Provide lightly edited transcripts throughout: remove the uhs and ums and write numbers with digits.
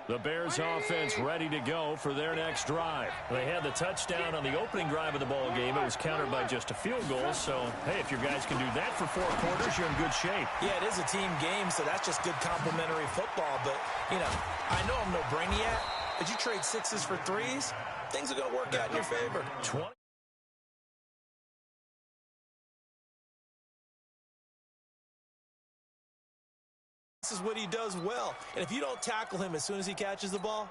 The Bears offense ready to go for their next drive. They had the touchdown on the opening drive of the ball game. It was countered by just a field goal. So, hey, if your guys can do that for 4 quarters, you're in good shape. Yeah, it is a team game, so that's just good complementary football. But, you know, I know I'm no brainiac, but you trade 6s for 3s, things are going to work out in your favor. 20. This is what he does well. And if you don't tackle him as soon as he catches the ball,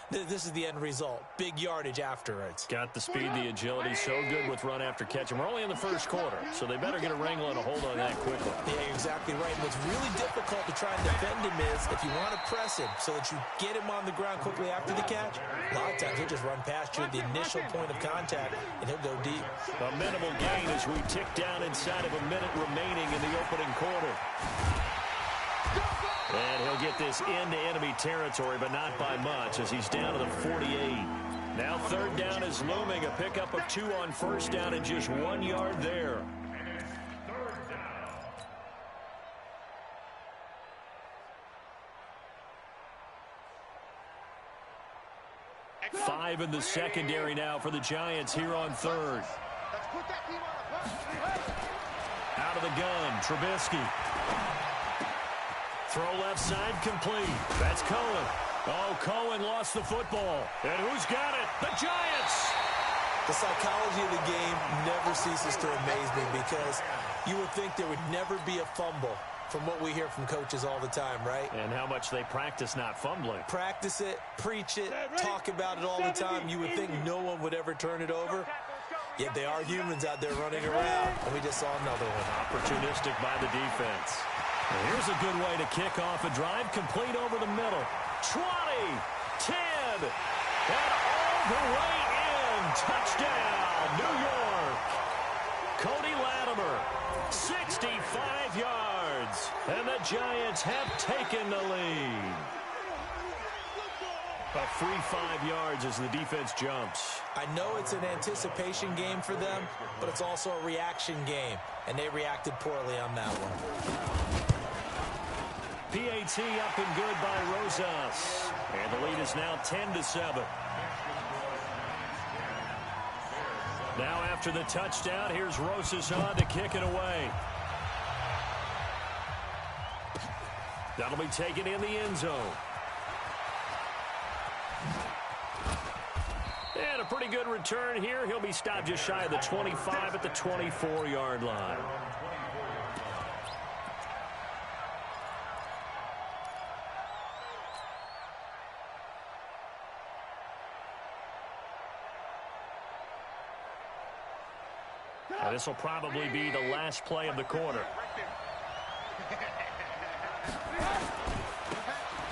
this is the end result. Big yardage afterwards. Got the speed, the agility, so good with run after catch. And we're only in the first quarter, so they better get a wrangle and a hold on that quickly. Yeah, you're exactly right. And what's really difficult to try and defend him is if you want to press him so that you get him on the ground quickly after the catch, a lot of times he'll just run past you at the initial point of contact, and he'll go deep. A minimal gain as we tick down inside of a minute remaining in the opening quarter. And he'll get this into enemy territory, but not by much as he's down to the 48. Now third down is looming. A pickup of 2 on first down and just 1 yard there. Five in the secondary now for the Giants here on third. Out of the gun, Trubisky. Throw left side complete. That's Cohen. Oh, Cohen lost the football. And who's got it? The Giants! The psychology of the game never ceases to amaze me because you would think there would never be a fumble from what we hear from coaches all the time, right? And how much they practice not fumbling. Practice it, preach it, talk about it all the time. You would think no one would ever turn it over. Yet they are humans out there running around. And we just saw another one. Opportunistic by the defense. And here's a good way to kick off a drive. Complete over the middle. 20, 10, and all the way in. Touchdown, New York. Cody Latimer, 65 yards. And the Giants have taken the lead. A free 5 yards as the defense jumps. I know it's an anticipation game for them, but it's also a reaction game. And they reacted poorly on that one. PAT up and good by Rosas. And the lead is now 10-7. Now after the touchdown, here's Rosas on to kick it away. That'll be taken in the end zone. And a pretty good return here. He'll be stopped just shy of the 25 at the 24-yard line. This will probably be the last play of the quarter.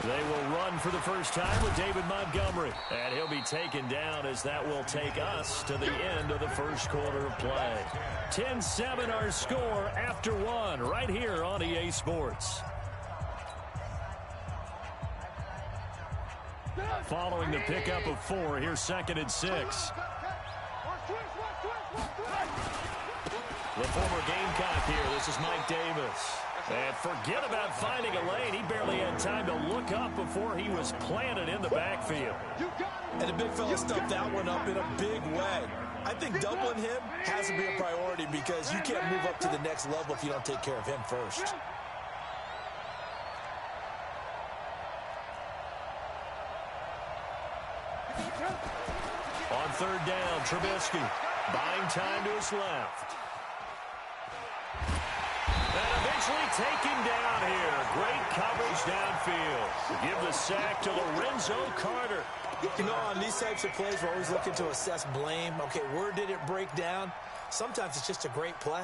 They will run for the first time with David Montgomery. And he'll be taken down as that will take us to the end of the first quarter of play. 10-7 our score after 1 right here on EA Sports. Following the pickup of 4, here's 2nd and 6. The former Gamecock here. This is Mike Davis. And forget about finding a lane. He barely had time to look up before he was planted in the backfield. And the big fella stuffed that one up in a big way. I think doubling him has to be a priority because you can't move up to the next level if you don't take care of him first. On third down, Trubisky buying time to his left. And eventually taken down here. Great coverage downfield. Give the sack to Lorenzo Carter. You know, on these types of plays, we're always looking to assess blame. Okay, where did it break down? Sometimes it's just a great play.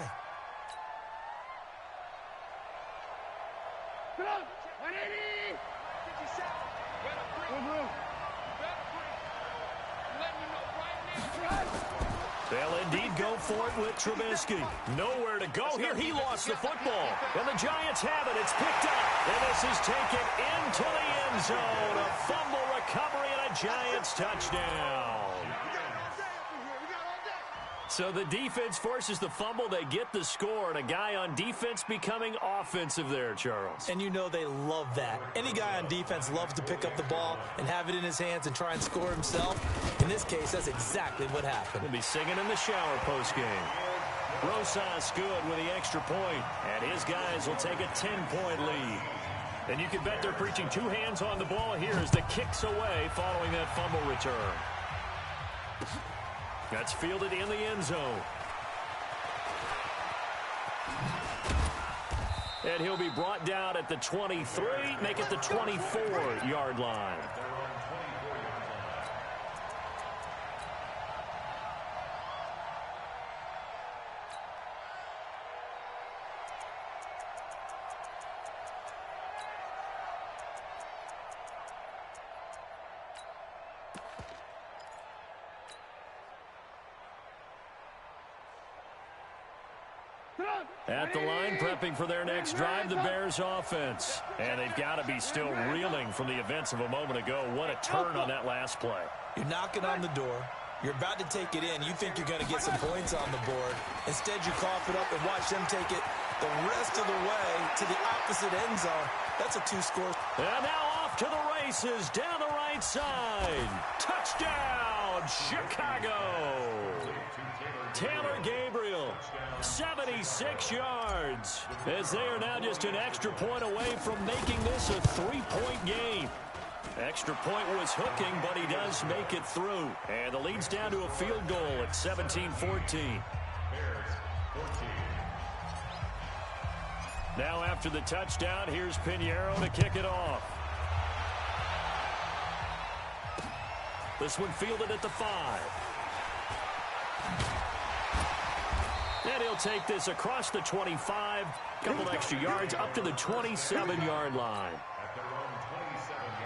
They'll indeed go for it with Trubisky. Nowhere to go here. He lost the football. And the Giants have it. It's picked up. And this is taken into the end zone. A fumble recovery and a Giants touchdown. So the defense forces the fumble. They get the score, and a guy on defense becoming offensive there, Charles. And you know they love that. Any guy on defense loves to pick up the ball and have it in his hands and try and score himself. In this case, that's exactly what happened. He'll be singing in the shower postgame. Rosas good with the extra point, and his guys will take a 10-point lead. And you can bet they're preaching two hands on the ball here as the kick's away following that fumble return. That's fielded in the end zone. And he'll be brought down at the 23, make it the 24-yard line. At the line, prepping for their next drive, the Bears offense. And they've got to be still reeling from the events of a moment ago. What a turn on that last play. You're knocking on the door. You're about to take it in. You think you're going to get some points on the board. Instead, you cough it up and watch them take it the rest of the way to the opposite end zone. That's a two-score. And now off to the races down the right side. Touchdown, Chicago. Taylor Gabriel, 76 yards, as they are now just an extra point away from making this a three-point game. Extra point was hooking, but he does make it through. And the lead's down to a field goal at 17-14. Now after the touchdown, here's Pinheiro to kick it off. This one fielded at the 5. And he'll take this across the 25, couple extra yards up to the 27-yard line.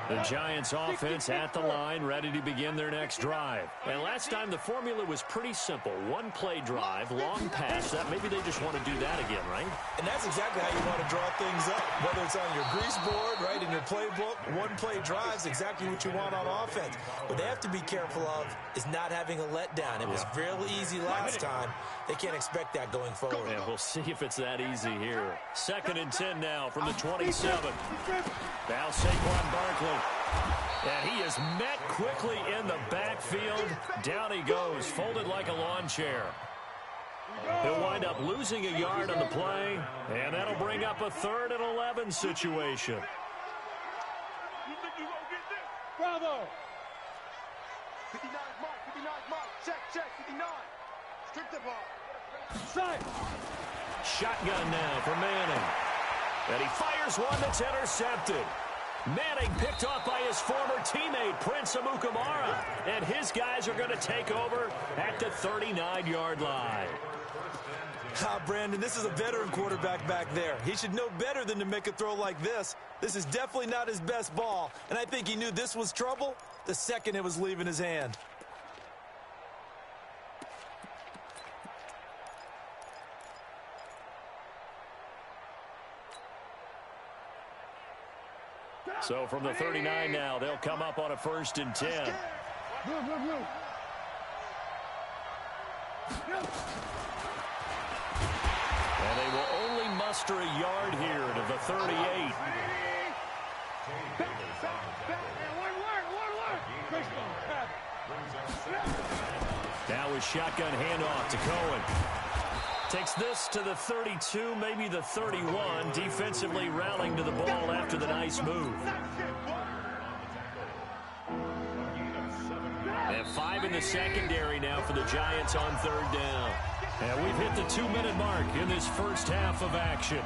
The Giants offense at the line, ready to begin their next drive. And last time the formula was pretty simple. One play drive, long pass. That maybe they just want to do that again, right? And that's exactly how you want to draw things up. Whether it's on your grease board, right, in your playbook, one play drive is exactly what you want on offense. What they have to be careful of is not having a letdown. It was fairly easy last time. They can't expect that going forward. Yeah, we'll see if it's that easy here. 2nd and 10 now from the 27. Now Saquon Barkley. And he is met quickly in the backfield. Down he goes, folded like a lawn chair. He'll wind up losing a yard on the play, and that'll bring up a 3rd and 11 situation. You think you gonna get this? Bravo! 59 mark, check, 59. Strip the ball. Side. Shotgun now for Manning. And he fires one that's intercepted. Manning picked off by his former teammate, Prince Amukamara. And his guys are going to take over at the 39-yard line. Brandon, this is a veteran quarterback back there. He should know better than to make a throw like this. This is definitely not his best ball. And I think he knew this was trouble the second it was leaving his hand. So from the 39 now, they'll come up on a 1st and 10. And they will only muster a yard here to the 38. Now with shotgun handoff to Cohen. Takes this to the 32, maybe the 31. Defensively rallying to the ball after the nice move. And 5 in the secondary now for the Giants on 3rd down. And we've hit the 2-minute mark in this first half of action.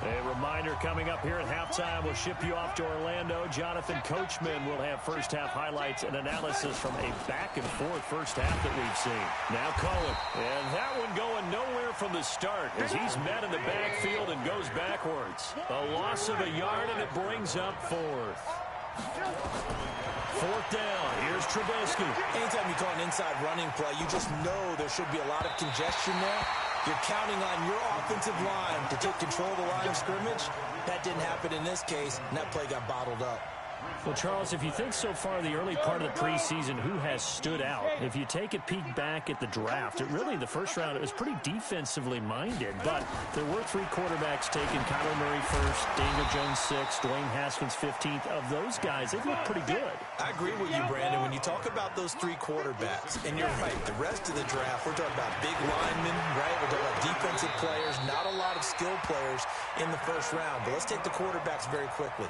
A reminder coming up here at halftime. We'll ship you off to Orlando. Jonathan Coachman will have first half highlights and analysis from a back-and-forth first half that we've seen. Now Cohen. And that one going nowhere from the start as he's met in the backfield and goes backwards. A loss of a yard, and it brings up 4th. 4th down. Here's Trubisky. Anytime you call an inside running play, you just know there should be a lot of congestion there. You're counting on your offensive line to take control of the line of scrimmage. That didn't happen in this case, and that play got bottled up. Well, Charles, if you think so far the early part of the preseason, who has stood out? If you take a peek back at the draft, the first round, it was pretty defensively minded, but there were 3 quarterbacks taken. Kyler Murray first, Daniel Jones 6th, Dwayne Haskins 15th. Of those guys, they look pretty good. I agree with you, Brandon. When you talk about those 3 quarterbacks, and you're right, the rest of the draft, we're talking about big linemen, right? We're talking about defensive players, not a lot of skill players in the first round. But let's take the quarterbacks very quickly.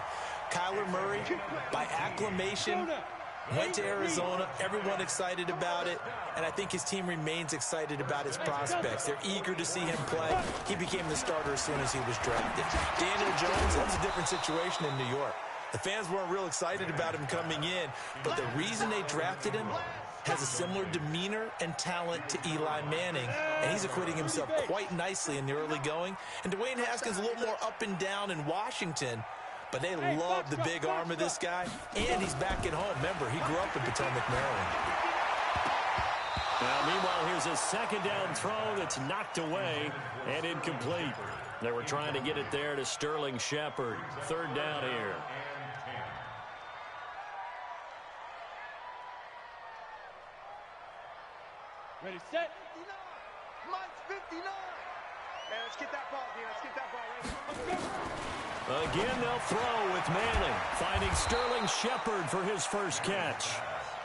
Kyler Murray, by acclamation, went to Arizona. Everyone excited about it. And I think his team remains excited about his prospects. They're eager to see him play. He became the starter as soon as he was drafted. Daniel Jones, that's a different situation in New York. The fans weren't real excited about him coming in. But the reason they drafted him has a similar demeanor and talent to Eli Manning, and he's acquitting himself quite nicely in the early going. And Dwayne Haskins a little more up and down in Washington, but they love the big arm of this guy, and he's back at home. Remember, he grew up in Potomac, Maryland. Now, meanwhile, here's a second down throw that's knocked away and incomplete. They were trying to get it there to Sterling Shepard. 3rd down here. Ready, set. 59. Mine's 59. Man, let's get that ball, Dean. Let's get that ball. Let's go. Again, they'll throw with Manning, finding Sterling Shepard for his first catch.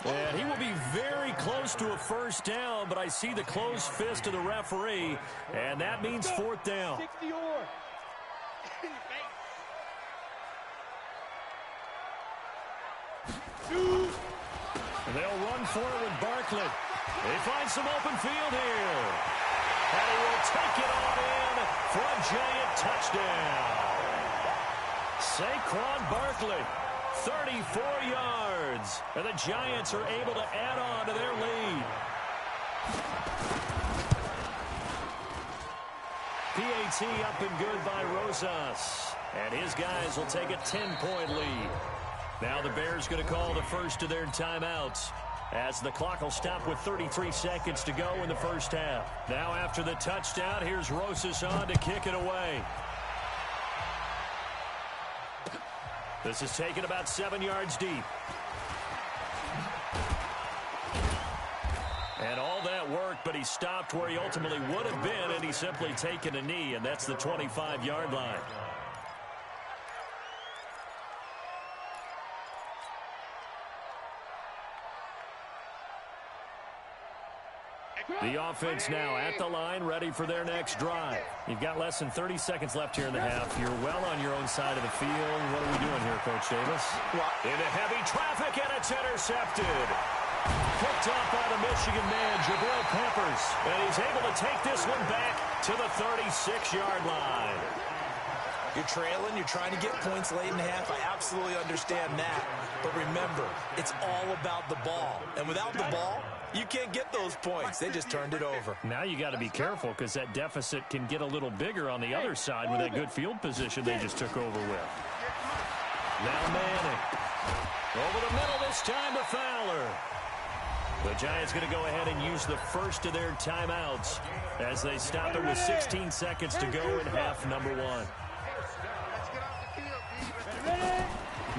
And he will be very close to a first down, but I see the closed fist of the referee, and that means 4th down. 60 or. They'll run for it with Barkley. They find some open field here. And he will take it on in for a giant touchdown. Saquon Barkley, 34 yards. And the Giants are able to add on to their lead. PAT up and good by Rosas. And his guys will take a 10-point lead. Now the Bears going to call the first of their timeouts, as the clock will stop with 33 seconds to go in the first half. Now after the touchdown, here's Rosas on to kick it away. This is taken about 7 yards deep. And all that work, but he stopped where he ultimately would have been, and he's simply taken a knee, and that's the 25-yard line. The offense now at the line, ready for their next drive. You've got less than 30 seconds left here in the half. You're well on your own side of the field. What are we doing here, Coach Davis? Into heavy traffic, and it's intercepted. Picked off by the Michigan man, Jabril Peppers. And he's able to take this one back to the 36-yard line. You're trailing. You're trying to get points late in the half. I absolutely understand that. But remember, it's all about the ball. And without the ball, you can't get those points. They just turned it over. Now you got to be careful, because that deficit can get a little bigger on the other side with that good field position they just took over with. Now Manning. Over the middle this time to Fowler. The Giants going to go ahead and use the first of their timeouts as they stop it with 16 seconds to go in half number 1.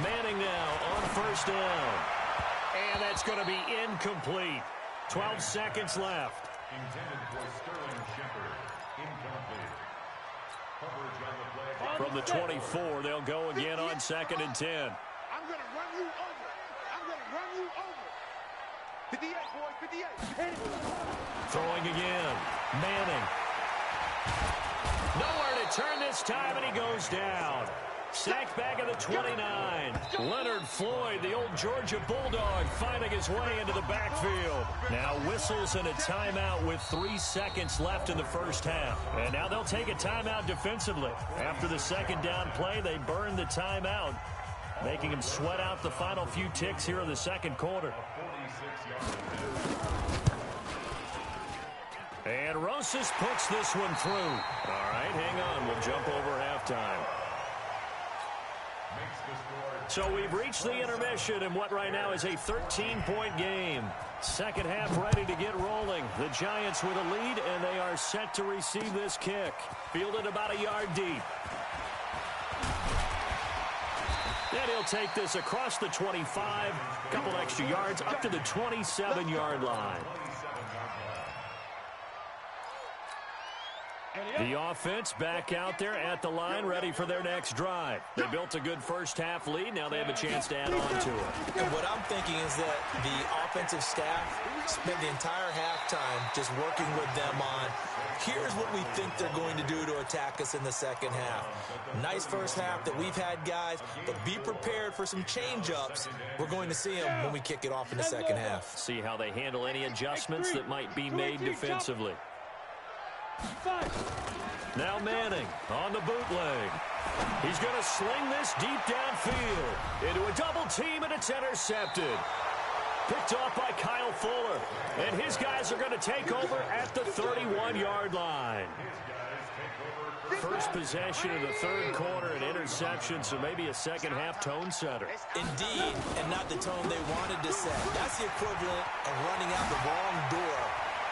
Manning now on first down. And that's going to be incomplete. 12 seconds left. Intended for Sterling Shepard. Incomplete. Coverage on the play. From the 24, they'll go again on 2nd and 10. I'm going to run you over. I'm going to run you over. 58, boys, 58. Throwing again. Manning. Nowhere to turn this time, and he goes down. Sacked back at the 29. Leonard Floyd, the old Georgia Bulldog, finding his way into the backfield. Now whistles and a timeout with 3 seconds left in the first half. And now they'll take a timeout defensively. After the second down play, they burn the timeout, making him sweat out the final few ticks here in the second quarter. And Rosas puts this one through. All right, hang on. We'll jump over halftime. So we've reached the intermission in what right now is a 13-point game. Second half ready to get rolling. The Giants with a lead, and they are set to receive this kick. Fielded about a yard deep. And he'll take this across the 25, a couple extra yards up to the 27-yard line. The offense back out there at the line, ready for their next drive. They built a good first-half lead. Now they have a chance to add on to it. And what I'm thinking is that the offensive staff spent the entire halftime just working with them on, here's what we think they're going to do to attack us in the second half. Nice first half that we've had, guys, but be prepared for some change-ups. We're going to see them when we kick it off in the second half. See how they handle any adjustments that might be made defensively. Now Manning on the bootleg. He's going to sling this deep downfield into a double team, and it's intercepted. Picked off by Kyle Fuller. And his guys are going to take over at the 31-yard line. First possession of the third quarter, an interception, so maybe a second-half tone setter. Indeed, and not the tone they wanted to set. That's the equivalent of running out the wrong door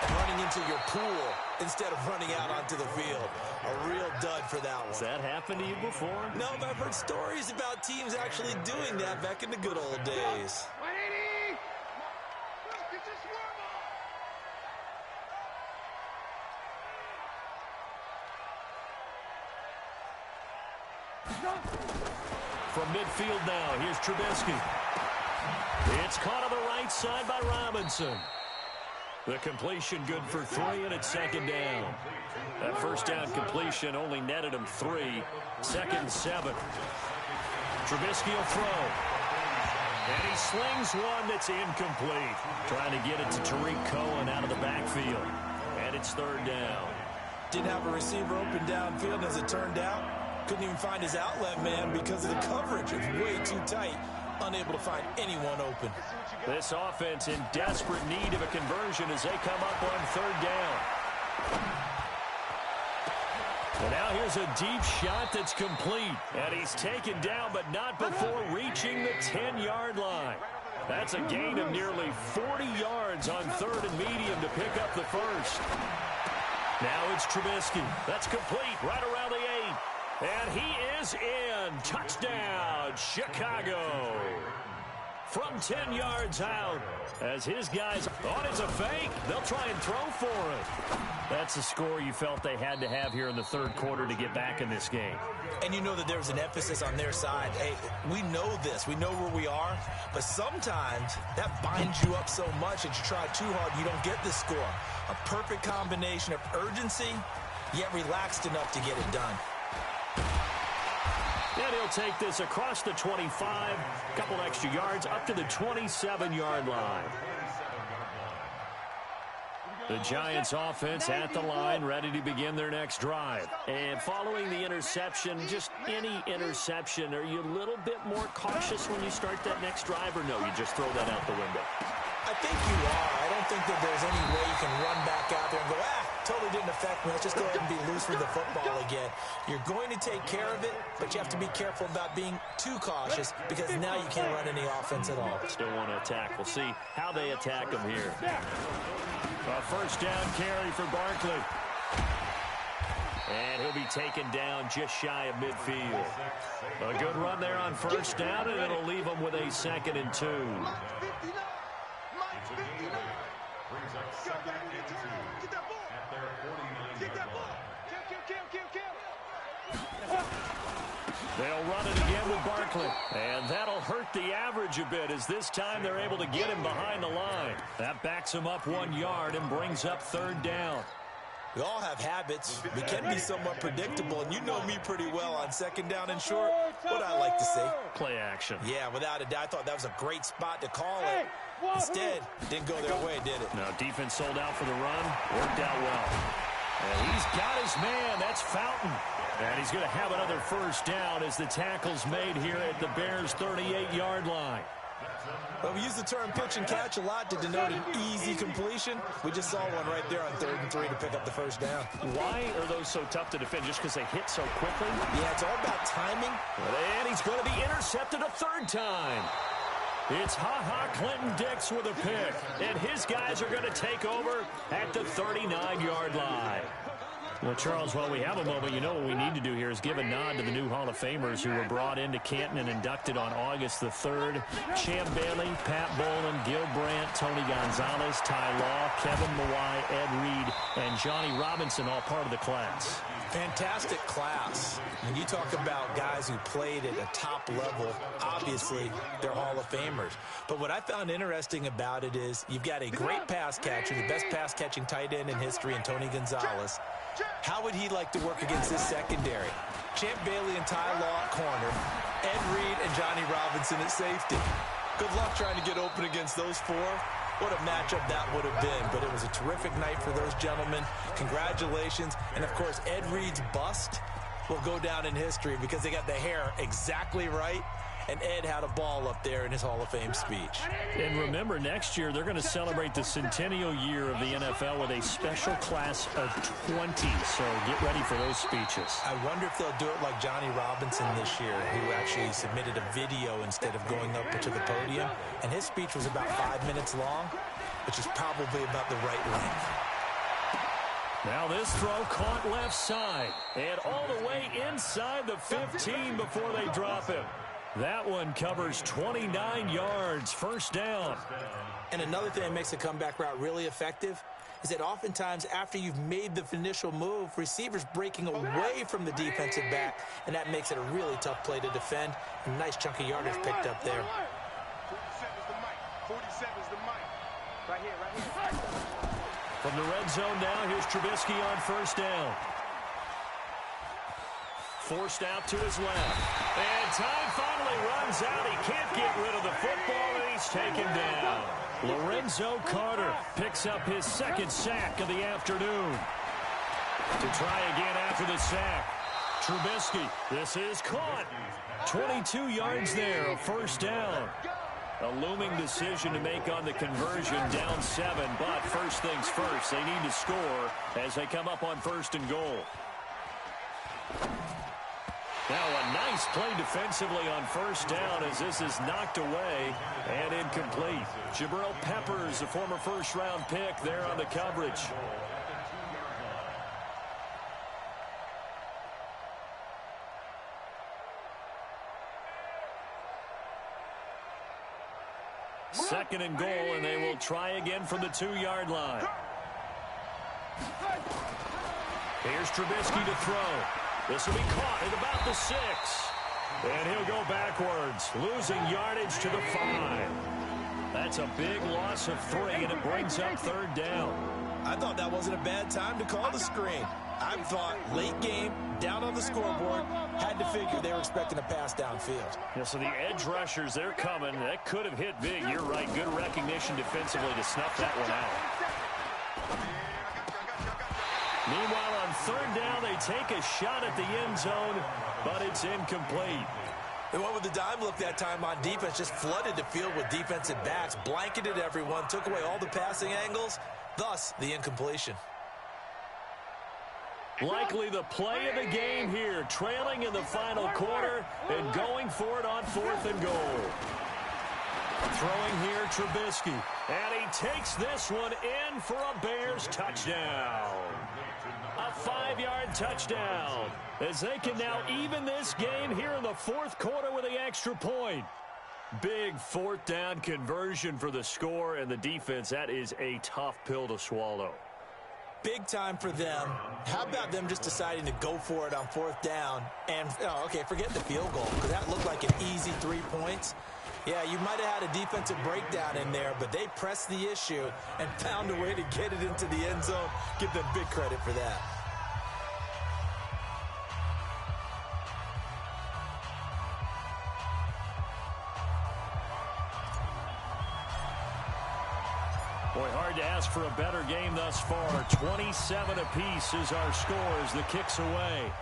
and running into your pool instead of running out onto the field. A real dud for that one. Has that happened to you before? No, but I've heard stories about teams actually doing that back in the good old days. 180! Get your swerve on! From midfield now, here's Trubisky. It's caught on the right side by Robinson. The completion good for 3, and it's second down. That first down completion only netted him 3. Second and 7. Trubisky will throw. And he slings one that's incomplete. Trying to get it to Tariq Cohen out of the backfield. And it's third down. Didn't have a receiver open downfield, as it turned out. Couldn't even find his outlet man because of the coverage. It was way too tight. Unable to find anyone open. This offense in desperate need of a conversion as they come up on third down. And now here's a deep shot that's complete. And he's taken down, but not before reaching the 10-yard line. That's a gain of nearly 40 yards on third and medium to pick up the first. Now it's Trubisky. That's complete right around the 8. And he is in. Touchdown, Chicago. From 10 yards out, as his guys thought it's a fake, they'll try and throw for it. That's the score you felt they had to have here in the third quarter to get back in this game. And you know that there's an emphasis on their side. Hey, we know this. We know where we are. But sometimes that binds you up so much that you try too hard, you don't get the score. A perfect combination of urgency, yet relaxed enough to get it done. And he'll take this across the 25, a couple extra yards up to the 27-yard line. The Giants offense at the line, ready to begin their next drive. And following the interception, just any interception, are you a little bit more cautious when you start that next drive, or no, you just throw that out the window? I think you are. I don't think that there's any way you can run back out there and go, totally didn't affect me. Let's just go ahead and be loose with the football again. You're going to take care of it, but you have to be careful about being too cautious because now you can't run any offense at all. Still want to attack. We'll see how they attack them here. A first down carry for Barkley. And he'll be taken down just shy of midfield. A good run there on first down, and it'll leave them with a 2nd and 2. Brings up second and 2 at their 49-yard line. They'll run it again with Barkley. And that'll hurt the average a bit as this time they're able to get him behind the line. That backs him up 1 yard and brings up third down. We all have habits. We can be somewhat predictable, and you know me pretty well on second down and short. What I like to say. Play action. Yeah, without a doubt. I thought that was a great spot to call it. Instead, didn't go their way, did it? Now, defense sold out for the run. Worked out well. And he's got his man. That's Fountain. And he's going to have another first down as the tackle's made here at the Bears' 38-yard line. Well, we use the term pitch and catch a lot to denote an easy completion. We just saw one right there on 3rd and 3 to pick up the first down. Why are those so tough to defend? Just because they hit so quickly? Yeah, it's all about timing. And he's going to be intercepted a third time. It's Ha-Ha Clinton-Dix with a pick. And his guys are going to take over at the 39-yard line. Well, Charles, while we have a moment, you know what we need to do here is give a nod to the new Hall of Famers who were brought into Canton and inducted on August the 3rd. Champ Bailey, Pat Bowlen, Gil Brandt, Tony Gonzalez, Ty Law, Kevin Mawai, Ed Reed, and Johnny Robinson, all part of the class. Fantastic class. When you talk about guys who played at a top level, obviously they're Hall of Famers. But what I found interesting about it is you've got a great pass catcher, the best pass catching tight end in history, in Tony Gonzalez. How would he like to work against this secondary? Champ Bailey and Ty Law at corner, Ed Reed and Johnny Robinson at safety. Good luck trying to get open against those four. What a matchup that would have been. But it was a terrific night for those gentlemen. Congratulations. And, of course, Ed Reed's bust will go down in history because they got the hair exactly right. And Ed had a ball up there in his Hall of Fame speech. And remember, next year they're going to celebrate the centennial year of the NFL with a special class of 20. So get ready for those speeches. I wonder if they'll do it like Johnny Robinson this year, who actually submitted a video instead of going up to the podium. And his speech was about 5 minutes long, which is probably about the right length. Now this throw caught left side and all the way inside the 15 before they drop him. That one covers 29 yards, first down. And another thing that makes a comeback route really effective is that oftentimes after you've made the initial move, receivers breaking away from the defensive back, and that makes it a really tough play to defend. A nice chunk of yardage picked up there. 47's the mic. 47's the mic. Right here. From the red zone now, here's Trubisky on first down. Forced out to his left. And time finally runs out. He can't get rid of the football, and he's taken down. Lorenzo Carter picks up his second sack of the afternoon. To try again after the sack. Trubisky, this is caught. 22 yards there, first down. A looming decision to make on the conversion, down 7. But first things first, they need to score as they come up on first and goal. Now a nice play defensively on first down as this is knocked away and incomplete. Jabril Peppers, a former first-round pick, there on the coverage. Second and goal, and they will try again from the 2-yard line. Here's Trubisky to throw. This will be caught at about the 6. And he'll go backwards, losing yardage to the 5. That's a big loss of 3, and it brings up third down. I thought that wasn't a bad time to call the screen. I thought late game, down on the scoreboard, had to figure they were expecting a pass downfield. Yeah, so the edge rushers, they're coming. That could have hit big. You're right. Good recognition defensively to snuff that one out. Meanwhile, on third down, they take a shot at the end zone, but it's incomplete. They went with the dime look that time on defense, just flooded the field with defensive backs, blanketed everyone, took away all the passing angles, thus the incompletion. Likely the play of the game here, trailing in the final quarter and going for it on fourth and goal. Throwing here, Trubisky, and he takes this one in for a Bears touchdown. A 5-yard touchdown as they can now even this game here in the fourth quarter with the extra point. Big fourth down conversion for the score, and the defense, that is a tough pill to swallow. Big time for them. How about them just deciding to go for it on fourth down? And, okay, forget the field goal, because that looked like an easy 3 points. Yeah, you might have had a defensive breakdown in there, but they pressed the issue and found a way to get it into the end zone. Give them big credit for that. Boy, hard to ask for a better game thus far. 27 apiece is our score as the kick's away.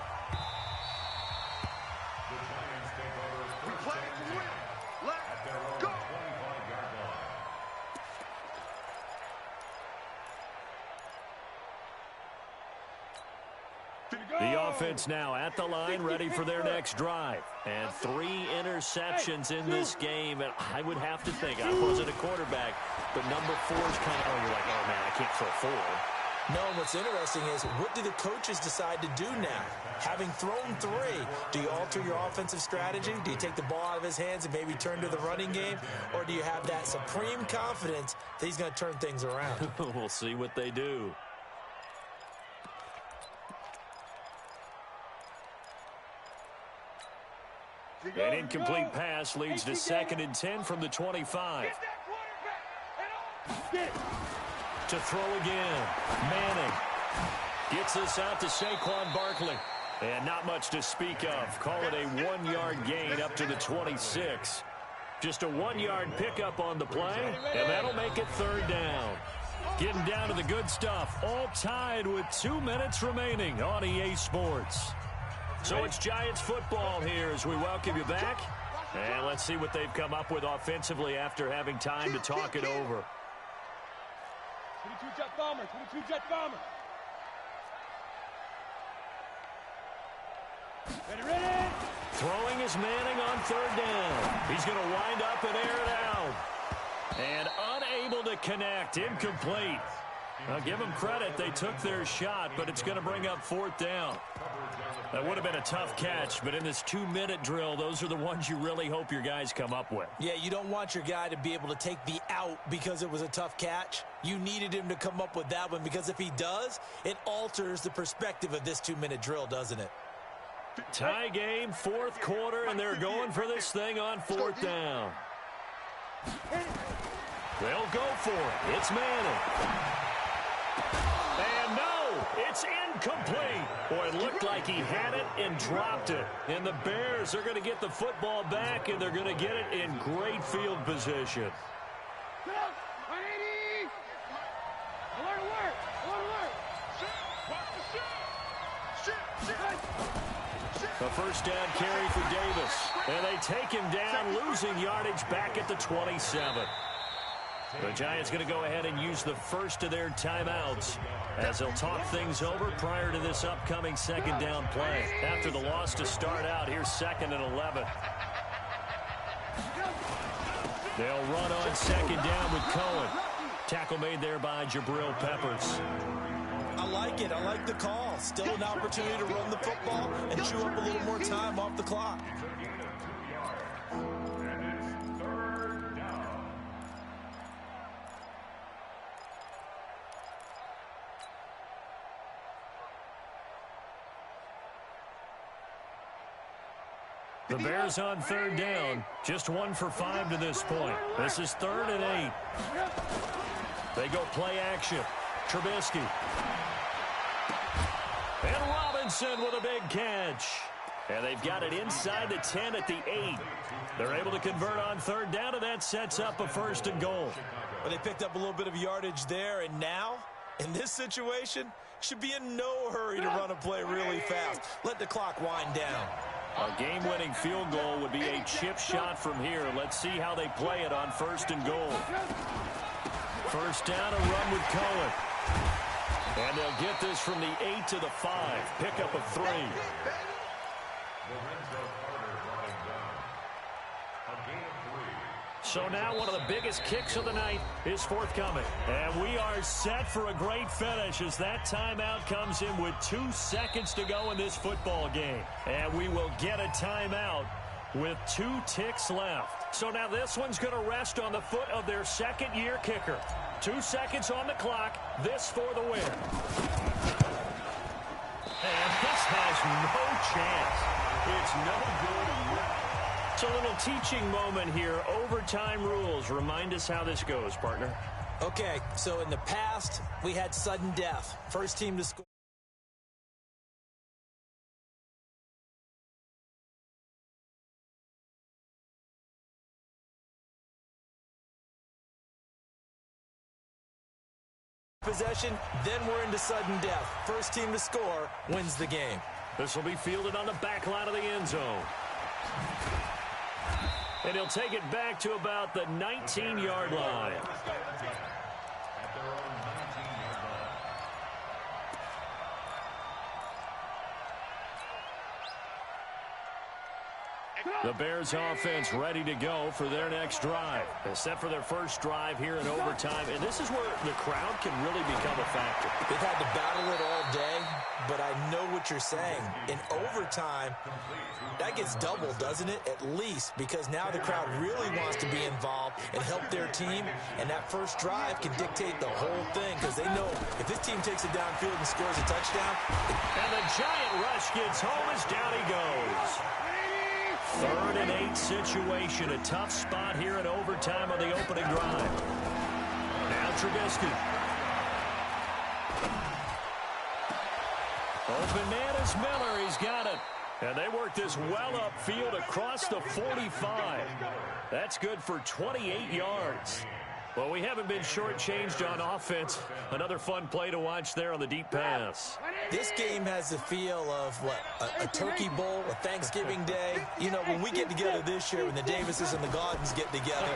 The offense now at the line, ready for their next drive. And 3 interceptions in this game. And I would have to think, I wasn't a quarterback, but number 4 is kind of, you're like, oh, man, I can't throw 4. No, what's interesting is, what do the coaches decide to do now? Having thrown 3, do you alter your offensive strategy? Do you take the ball out of his hands and maybe turn to the running game? Or do you have that supreme confidence that he's going to turn things around? We'll see what they do. An incomplete pass leads to 2nd and 10 from the 25. To throw again. Manning gets this out to Saquon Barkley. And not much to speak of. Call it a 1-yard gain up to the 26. Just a 1-yard pickup on the play, and that'll make it 3rd down. Getting down to the good stuff. All tied with 2 minutes remaining on EA Sports. So it's Giants football here as we welcome you back. And let's see what they've come up with offensively after having time to talk it over. 22 jet bomber, 22 jet bomber. Ready. Throwing is Manning on 3rd down. He's going to wind up and air it out. And unable to connect. Incomplete. I'll give them credit. They took their shot, but it's going to bring up 4th down. That would have been a tough catch, but in this 2-minute drill, those are the ones you really hope your guys come up with. Yeah, you don't want your guy to be able to take the out because it was a tough catch. You needed him to come up with that one, because if he does, it alters the perspective of this 2-minute drill, doesn't it? Tie game, 4th quarter, and they're going for this thing on 4th down. They'll go for it. It's Manning. And no, it's incomplete. Boy, it looked like he had it and dropped it. And the Bears are going to get the football back, and they're going to get it in great field position. A 1st down carry for Davis. And they take him down, losing yardage back at the 27. The Giants going to go ahead and use the first of their timeouts as they'll talk things over prior to this upcoming 2nd down play. After the loss to start out, here's 2nd and 11. They'll run on 2nd down with Cohen. Tackle made there by Jabril Peppers. I like it. I like the call. Still an opportunity to run the football and chew up a little more time off the clock. The Bears on 3rd down. Just 1 for 5 to this point. This is 3rd and 8. They go play action. Trubisky. And Robinson with a big catch. And they've got it inside the 10 at the 8. They're able to convert on 3rd down, and that sets up a 1st and goal. Well, they picked up a little bit of yardage there, and now, in this situation, should be in no hurry to run a play really fast. Let the clock wind down. A game-winning field goal would be a chip shot from here. Let's see how they play it on 1st and goal. 1st down, a run with Cohen. And they'll get this from the 8 to the 5. Pick up a 3. So now one of the biggest kicks of the night is forthcoming. And we are set for a great finish as that timeout comes in with 2 seconds to go in this football game. And we will get a timeout with 2 ticks left. So now this one's going to rest on the foot of their 2nd-year kicker. 2 seconds on the clock. This for the win. And this has no chance. It's no good. It's a little teaching moment here. Overtime rules. Remind us how this goes, partner. Okay, so in the past, we had sudden death. First team to score. Possession, then we're into sudden death. First team to score wins the game. This will be fielded on the back line of the end zone. And he'll take it back to about the 19-yard line. The Bears offense ready to go for their next drive. Set for their first drive here in overtime. And this is where the crowd can really become a factor. They've had to battle it all day, but I know what you're saying. In overtime, that gets doubled, doesn't it? At least, because now the crowd really wants to be involved and help their team. And that first drive can dictate the whole thing because they know if this team takes it downfield and scores a touchdown. And the giant rush gets home as down he goes. 3rd and 8 situation. A tough spot here in overtime on the opening drive. Now Trubisky. Open man is Miller. He's got it. And they work this well upfield across the 45. That's good for 28 yards. Well, we haven't been shortchanged on offense. Another fun play to watch there on the deep pass. This game has the feel of, what, a turkey bowl, a Thanksgiving day. You know, when we get together this year, when the Davises and the Gaudens get together,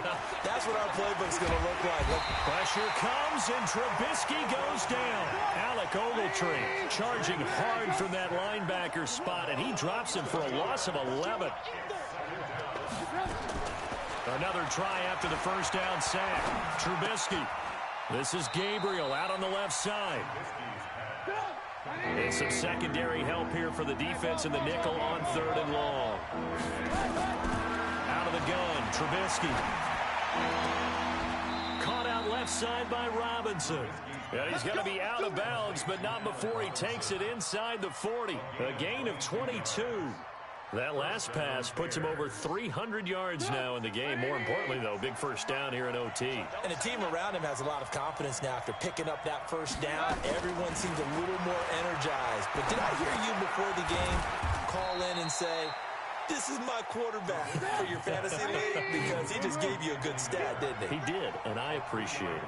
that's what our playbook's going to look like. Pressure comes, and Trubisky goes down. Alec Ogletree charging hard from that linebacker spot, and he drops him for a loss of 11. Another try after the first down sack. Trubisky. This is Gabriel out on the left side. And some secondary help here for the defense in the nickel on 3rd and long. Out of the gun, Trubisky. Caught out left side by Robinson. And he's going to be out of bounds, but not before he takes it inside the 40. A gain of 22. That last pass puts him over 300 yards now in the game. More importantly, though, big first down here in OT. And the team around him has a lot of confidence now after picking up that first down. Everyone seems a little more energized. But did I hear you before the game call in and say, this is my quarterback for your fantasy league? Because he just gave you a good stat, didn't he? He did, and I appreciate it.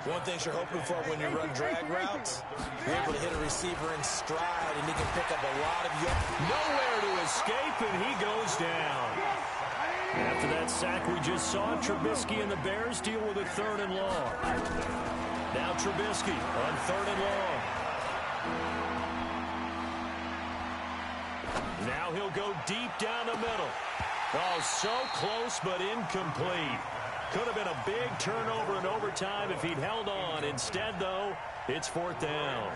One thing you're hoping for when you run drag routes, you're able to hit a receiver in stride, and he can pick up a lot of yards. Nowhere to escape, and he goes down. After that sack we just saw, Trubisky and the Bears deal with a 3rd and long. Now Trubisky on 3rd and long. Now he'll go deep down the middle. Oh, so close, but incomplete. Could have been a big turnover in overtime if he'd held on. Instead, though, it's 4th down.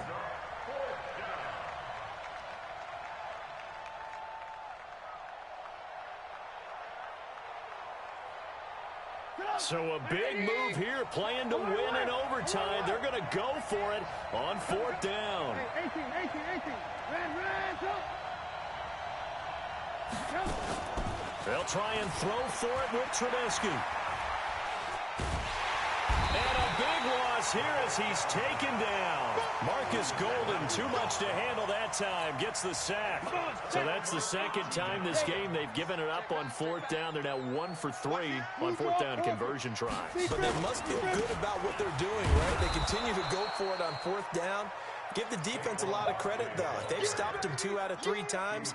So a big move here, playing to win in overtime. They're going to go for it on 4th down. 18. They'll try and throw for it with Trubisky. And a big loss here as he's taken down. Marcus Golden, too much to handle that time, gets the sack. So that's the second time this game they've given it up on 4th down. They're now 1 for 3 on 4th down conversion tries. But they must feel good about what they're doing, right? They continue to go for it on 4th down. Give the defense a lot of credit, though. They've stopped them 2 out of 3 times.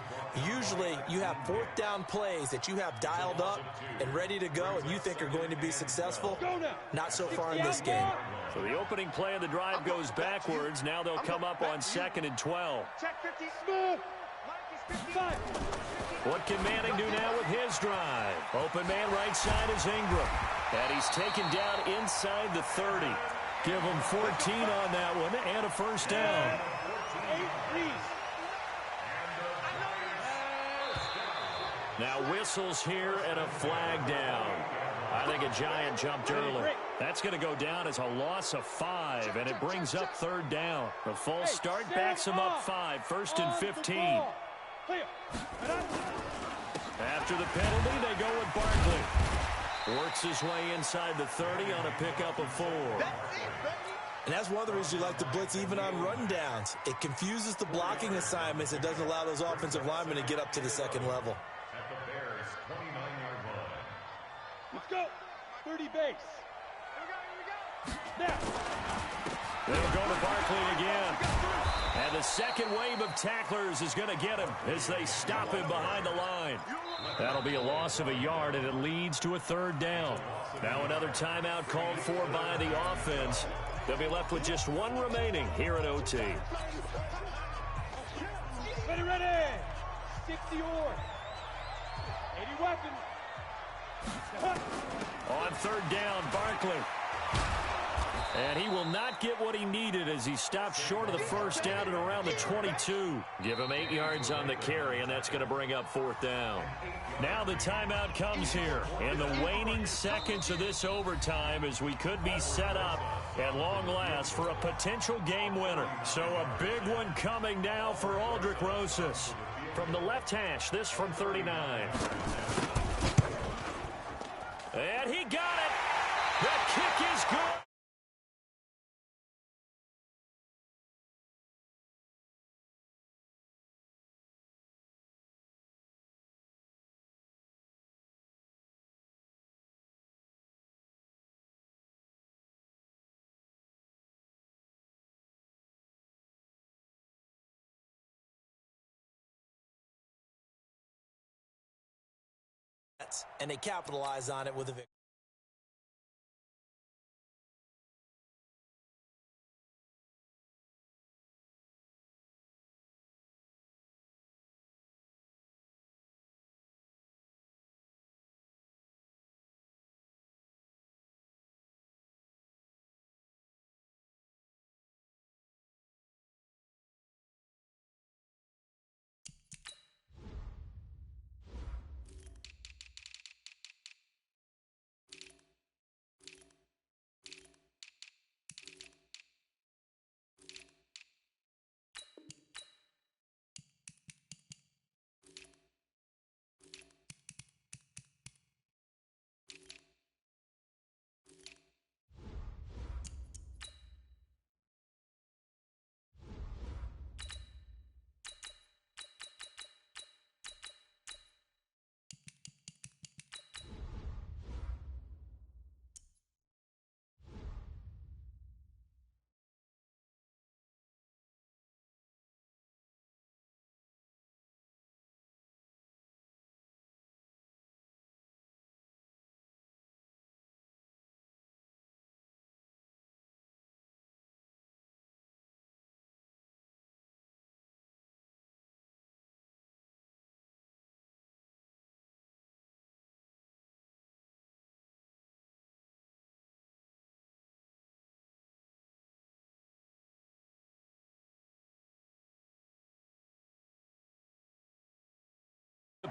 Usually, you have 4th down plays that you have dialed up and ready to go and you think are going to be successful. Not so far in this game. So the opening play of the drive goes backwards. Now they'll come up on 2nd and 12. Check 50. Mike is 50. What can Manning do now with his drive? Open man right side is Ingram. And he's taken down inside the 30. Give him 14 on that one and a first down. Now whistles here and a flag down. I think a Giant jumped early. That's going to go down as a loss of 5, and it brings up 3rd down. The false start backs him up 5, 1st and 15. After the penalty, they go with Barkley. Works his way inside the 30 on a pickup of 4. And that's one of the reasons you like to blitz even on rundowns. It confuses the blocking assignments. It doesn't allow those offensive linemen to get up to the 2nd level. At the Bears' 29-yard line. Let's go. 30 base. Now. They'll go to Barkley again. And the second wave of tacklers is going to get him as they stop him behind the line. That'll be a loss of a yard, and it leads to a 3rd down. Now another timeout called for by the offense. They'll be left with just 1 remaining here at OT. Ready. 60 or. 80 weapons. On third down, Barkley. And he will not get what he needed as he stops short of the first down at around the 22. Give him 8 yards on the carry, and that's going to bring up fourth down. Now the timeout comes here in the waning seconds of this overtime as we could be set up at long last for a potential game winner. So a big one coming now for Aldrick Rosas. From the left hash, this from 39. And he got it. The kick is good. And they capitalize on it with a victory.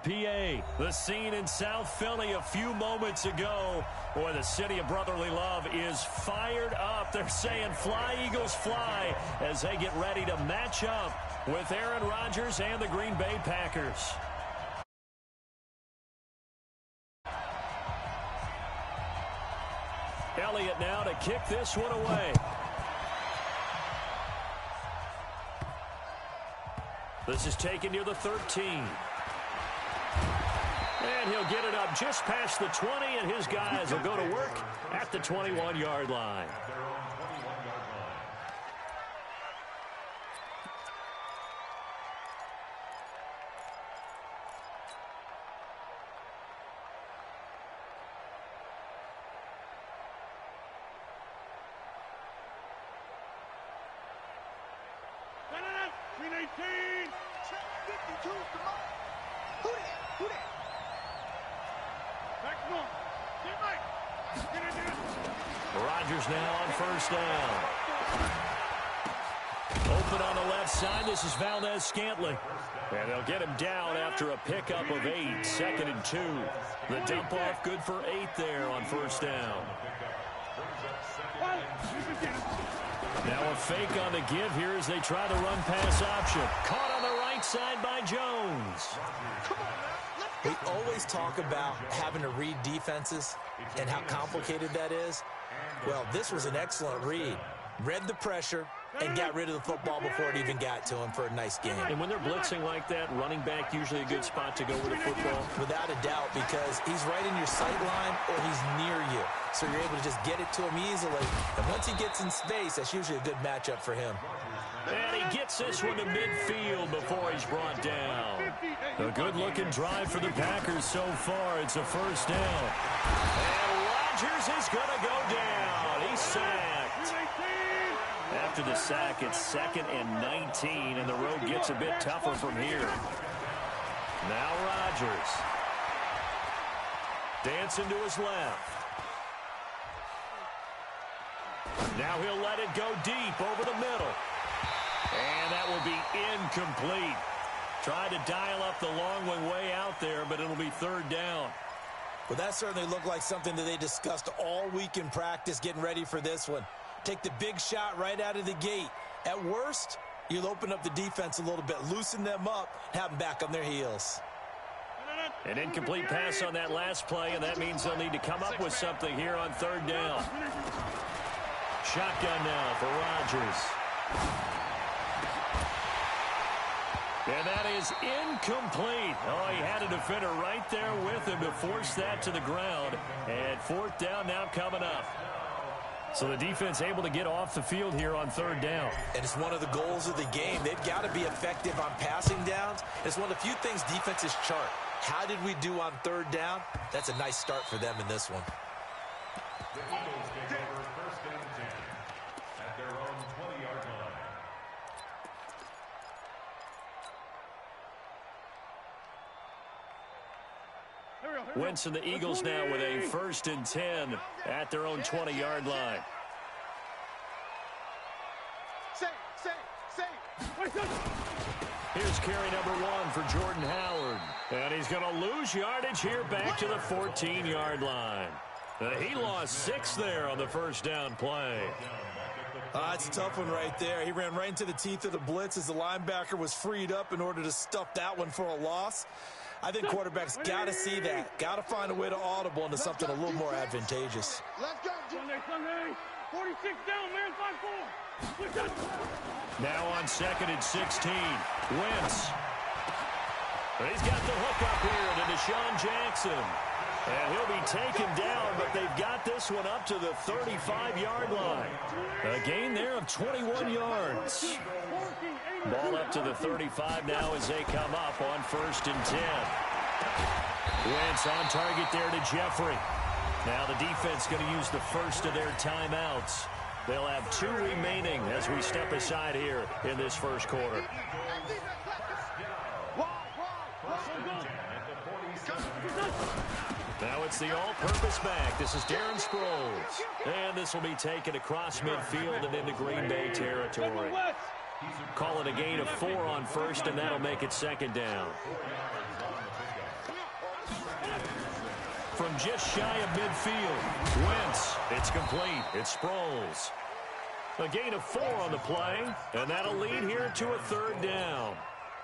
PA, the scene in South Philly a few moments ago. Boy, the city of brotherly love is fired up. They're saying fly, Eagles, fly as they get ready to match up with Aaron Rodgers and the Green Bay Packers. Elliott now to kick this one away. This is taken near the 13. And he'll get it up just past the 20, and his guys will go to work at the 21-yard line. Rodgers now on first down. Open on the left side. This is Valdez-Scantling. And they'll get him down after a pickup of 8. 2nd and 2. The dump off good for 8 there on first down. Now a fake on the give here as they try the run pass option. Caught on the right side by Jones. We always talk about having to read defenses and how complicated that is. Well, this was an excellent read. Read the pressure and got rid of the football before it even got to him for a nice game. And when they're blitzing like that, running back usually a good spot to go with the football? Without a doubt, because he's right in your sight line or he's near you. So you're able to just get it to him easily. And once he gets in space, that's usually a good matchup for him. And he gets this one to midfield before he's brought down. A good-looking drive for the Packers so far. It's a first down. And Rodgers is going to go down. He's sacked. After the sack, it's 2nd and 19, and the road gets a bit tougher from here. Now Rodgers. Dancing to his left. Now he'll let it go deep over the middle. And that will be incomplete. Tried to dial up the long one way out there, but it'll be third down. Well, that certainly looked like something that they discussed all week in practice getting ready for this one. Take the big shot right out of the gate. At worst, you'll open up the defense a little bit, loosen them up, have them back on their heels. An incomplete pass on that last play, and that means they'll need to come up with something here on third down. Shotgun now for Rodgers. And that is incomplete. Oh, he had a defender right there with him to force that to the ground. And fourth down now coming up. So the defense able to get off the field here on third down. And it's one of the goals of the game. They've got to be effective on passing downs. It's one of the few things defenses chart. How did we do on third down? That's a nice start for them in this one. The Eagles take over first and 10 at their own 20-yard line. Wentz and the Eagles now with a first and 10 at their own 20-yard line. Here's carry number 1 for Jordan Howard. And he's going to lose yardage here back to the 14-yard line. He lost 6 there on the first down play. It's a tough one right there. He ran right into the teeth of the blitz as the linebacker was freed up in order to stuff that one for a loss. I think quarterbacks got to see that. Got to find a way to audible into something a little more advantageous. Let's go, Sunday. 46 down, man, 5-4. Now on second and 16. Wentz. He's got the hook up here to Deshaun Jackson. And he'll be taken down, but they've got this one up to the 35-yard line. A gain there of 21 yards. Ball up to the 35 now as they come up on first and 10. Wentz on target there to Jeffrey. Now the defense going to use the first of their timeouts. They'll have 2 remaining as we step aside here in this first quarter. Now it's the all-purpose back. This is Darren Sproles. And this will be taken across midfield and into Green Bay territory. Call it a gain of 4 on first, and that'll make it second down. From just shy of midfield, Wentz. It's complete. It's Sproles. A gain of 4 on the play, and that'll lead here to a third down.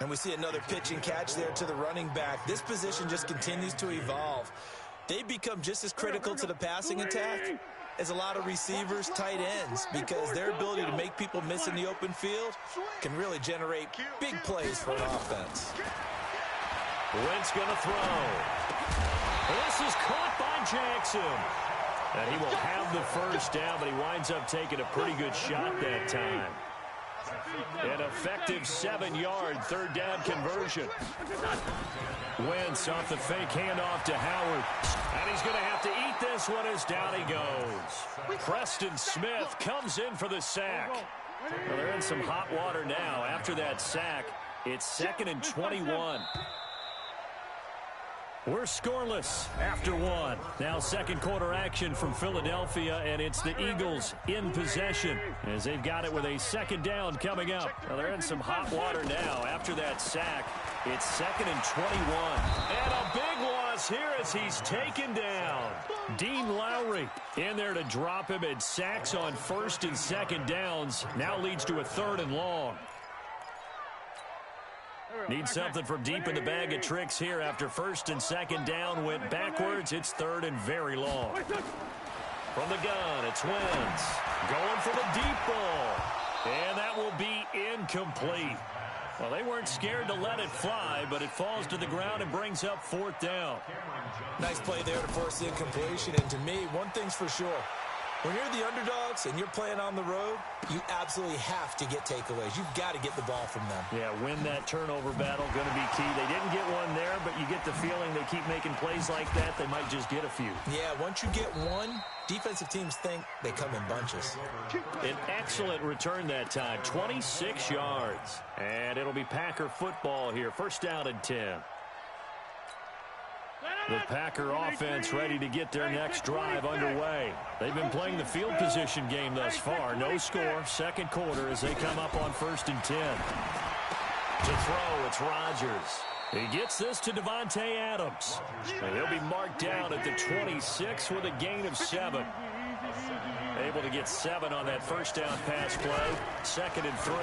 And we see another pitch and catch there to the running back. This position just continues to evolve. They become just as critical to the passing attack as a lot of receivers, tight ends, because their ability to make people miss in the open field can really generate big plays for an offense. Wentz going to throw. This is caught by Jackson. And he will have the first down, but he winds up taking a pretty good shot that time. An effective 7-yard third down conversion. Wentz off the fake handoff to Howard. And he's going to have to eat this one as down he goes. Preston Smith comes in for the sack. Well, they're in some hot water now. After that sack, it's second and 21. We're scoreless after 1. Now second quarter action from Philadelphia, and it's the Eagles in possession as they've got it with a second down coming up. Well, they're in some hot water now. After that sack, it's second and 21. And a big loss here as he's taken down. Dean Lowry in there to drop him, and sacks on first and second downs. Now leads to a third and long. Need something from deep in the bag of tricks here after first and second down went backwards. It's third and very long. From the gun, it's Wentz. Going for the deep ball. And that will be incomplete. Well, they weren't scared to let it fly, but it falls to the ground and brings up fourth down. Nice play there to force the incompletion. And to me, one thing's for sure. When you're the underdogs and you're playing on the road, you absolutely have to get takeaways. You've got to get the ball from them. Yeah, win that turnover battle, going to be key. They didn't get one there, but you get the feeling they keep making plays like that, they might just get a few. Yeah, once you get one, defensive teams think they come in bunches. An excellent return that time, 26 yards. And it'll be Packer football here, first down and 10. The Packer offense ready to get their next drive underway. They've been playing the field position game thus far. No score, second quarter as they come up on 1st and 10. To throw, it's Rodgers. He gets this to Davante Adams. And he'll be marked down at the 26 with a gain of 7. Able to get 7 on that first down pass play. 2nd and 3.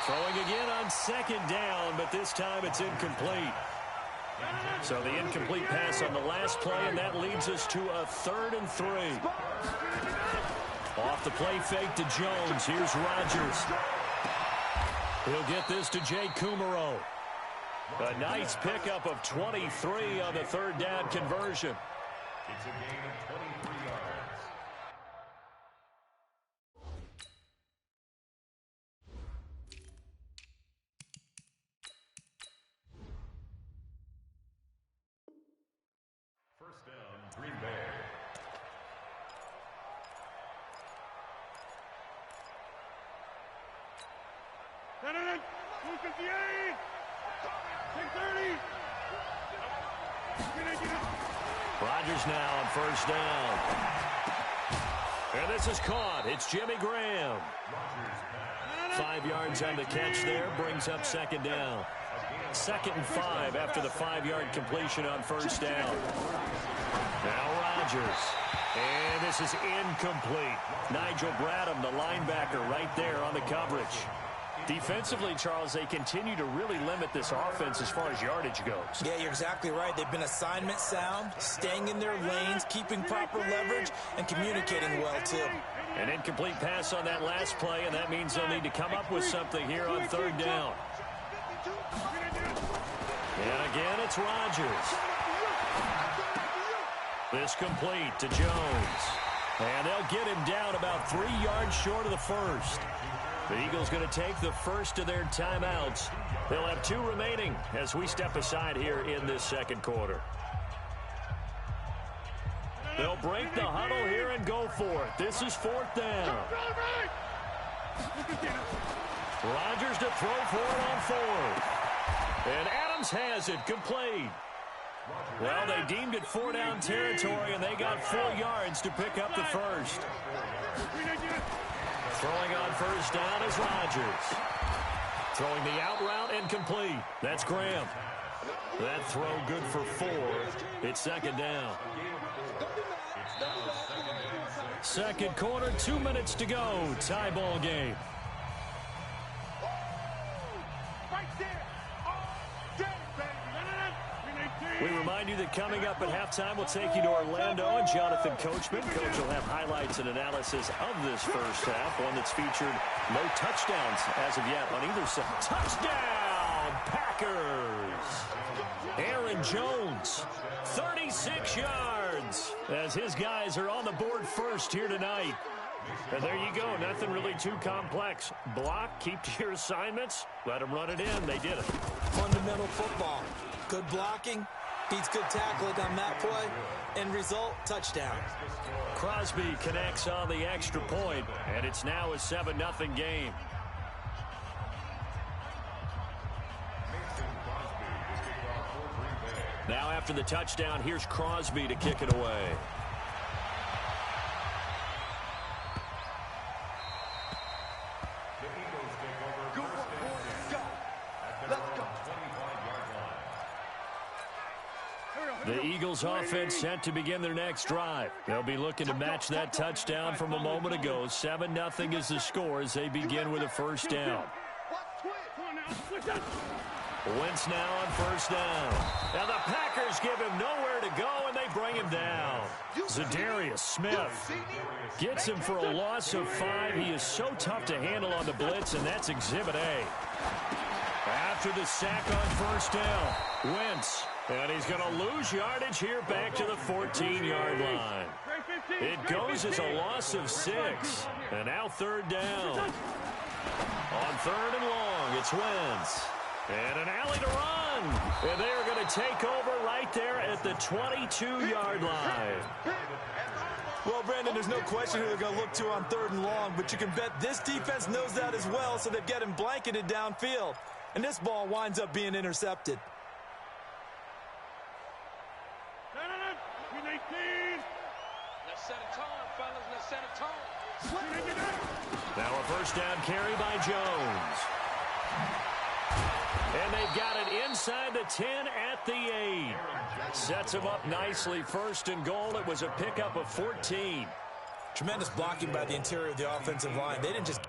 Throwing again on 2nd down, but this time it's incomplete. So the incomplete pass on the last play, and that leads us to a 3rd and 3. Off the play fake to Jones. Here's Rodgers. He'll get this to Jay Kumaro. A nice pickup of 23 on the 3rd down conversion. It's a gain of 23 yards. First down, Green Bay. Rodgers now on 1st down. And this is caught. It's Jimmy Graham. 5 yards on the catch there. Brings up 2nd down. 2nd and 5 after the 5-yard completion on 1st down. Now Rodgers. And this is incomplete. Nigel Bradham, the linebacker, right there on the coverage. Defensively, Charles, they continue to really limit this offense as far as yardage goes. Yeah, you're exactly right. They've been assignment sound, staying in their lanes, keeping proper leverage, and communicating well, too. An incomplete pass on that last play, and that means they'll need to come up with something here on 3rd down. And again, it's Rodgers. This complete to Jones. And they'll get him down about 3 yards short of the first. The Eagles going to take the first of their timeouts. They'll have 2 remaining as we step aside here in this 2nd quarter. They'll break the huddle here and go for it. This is 4th down. Rodgers to throw for it on 4th. And Adams has it complete. Well, they deemed it 4-down territory, and they got 4 yards to pick up the first. Throwing on 1st down is Rodgers. Throwing the out route and complete. That's Graham. That throw good for 4. It's 2nd down. 2nd quarter, 2 minutes to go. Tie ball game. We remind you that coming up at halftime, we'll take you to Orlando and Jonathan Coachman. Coach will have highlights and analysis of this first half, one that's featured no touchdowns as of yet on either side. Touchdown, Packers! Aaron Jones, 36 yards, as his guys are on the board first here tonight. And there you go, nothing really too complex. Block, keep to your assignments, let them run it in. They did it. Fundamental football. Good blocking. Beats good tackling on that play. End result, touchdown. Crosby connects on the extra point, and it's now a 7-0 game. Now after the touchdown, here's Crosby to kick it away. The Eagles offense set to begin their next drive. They'll be looking to match that touchdown from a moment ago. 7-0 is the score as they begin with a 1st down. Wentz now on 1st down. Now the Packers give him nowhere to go, and they bring him down. Zadarius Smith gets him for a loss of 5. He is so tough to handle on the blitz, and that's Exhibit A. After the sack on 1st down, Wentz. And he's going to lose yardage here back to the 14-yard line. It goes as a loss of 6. And now 3rd down. On 3rd and long, it's Wentz. And an alley to run. And they are going to take over right there at the 22-yard line. Well, Brandon, there's no question who they're going to look to on 3rd and long, but you can bet this defense knows that as well, so they've got him blanketed downfield. And this ball winds up being intercepted. Let's set a tone, fellas. Let's set a tone. Now a first down carry by Jones. And they've got it inside the 10 at the 8. Sets them up nicely. First and goal. It was a pickup of 14. Tremendous blocking by the interior of the offensive line. They didn't just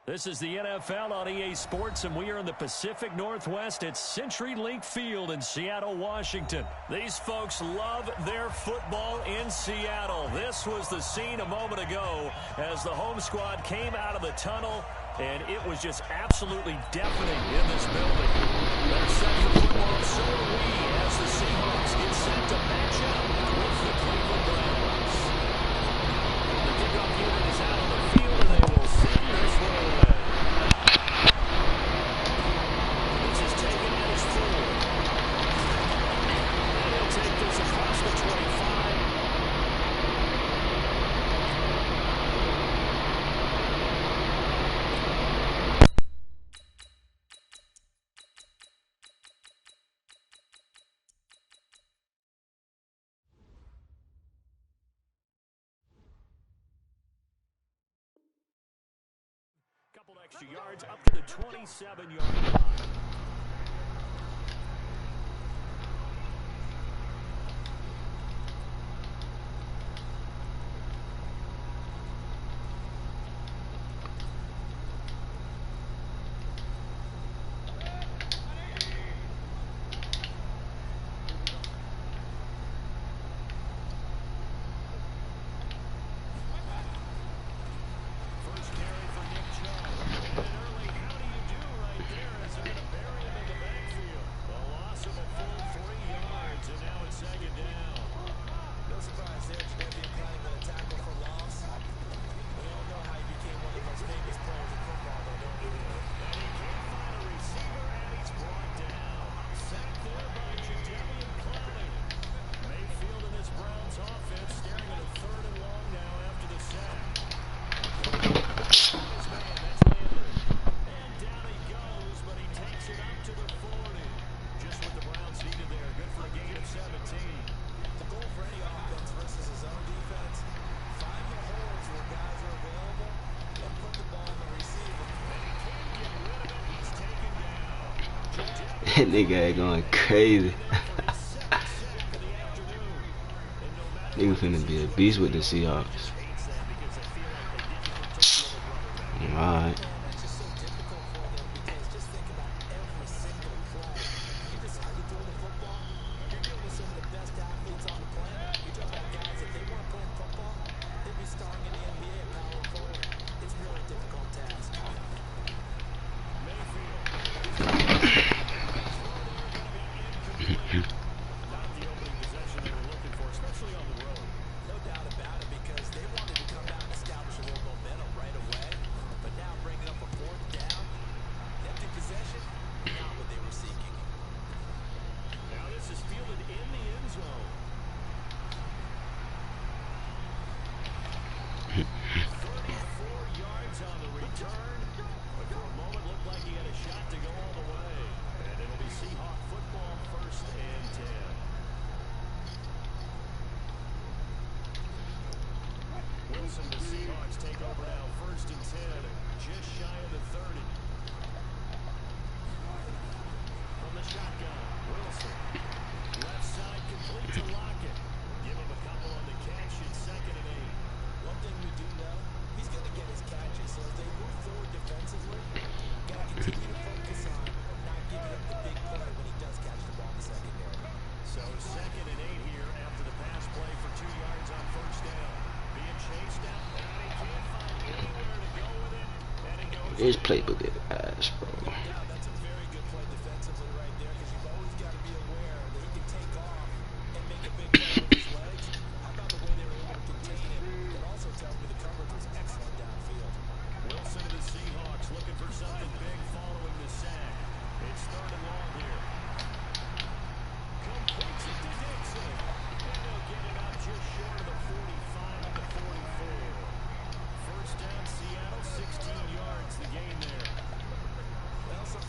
This is the NFL on EA Sports, and we are in the Pacific Northwest at CenturyLink Field in Seattle, Washington. These folks love their football in Seattle. This was the scene a moment ago as the home squad came out of the tunnel, and it was just absolutely deafening in this building. They're set for football, so are we, as the Seahawks get set to match up with the Cleveland Browns. The kickoff unit is out on the field, and they will send this one away. This is taken at his 4. And he'll take this across the 25. Couple extra yards up to the 27-yard line. That nigga going crazy. Nigga finna be a beast with the Seahawks. Alright. The Seahawks take over now, 1st and 10, just shy of the 30. From the shotgun, Wilson. Left side complete to Lockett. Give him a couple on the catch. It's 2nd and 8. One thing we do know, he's going to get his catches. So as they move forward defensively, got to continue to focus on not giving up the big play when he does catch the ball in the secondary. So 2nd and 8 here after the pass play for 2 yards on 1st down. Being chased down, and he can't find anywhere to go with it, and it goes. His playbook is ass, bro. Yeah, that's a very good play defensively right there, because you've always got to be aware that he can take off and make a big play with his legs. How about the way they were able to contain him? It also tells me the coverage was excellent downfield. Wilson to the Seahawks looking for something big following the sack. It's 3rd and long here. Completes it to Dixon, and they'll get it up just short of the 45 and the 44. 1st down, Seattle, 16 yards the gain there. Well, some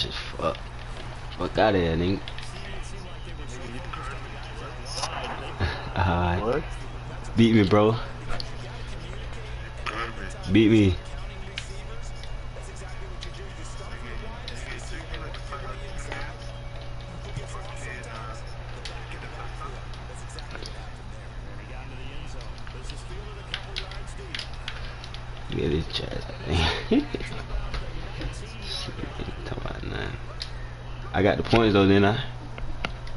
trash as fuck. Fuck out of here, nigga. What? Beat me, bro. Beat me. Get his chest. I got the points though, didn't I?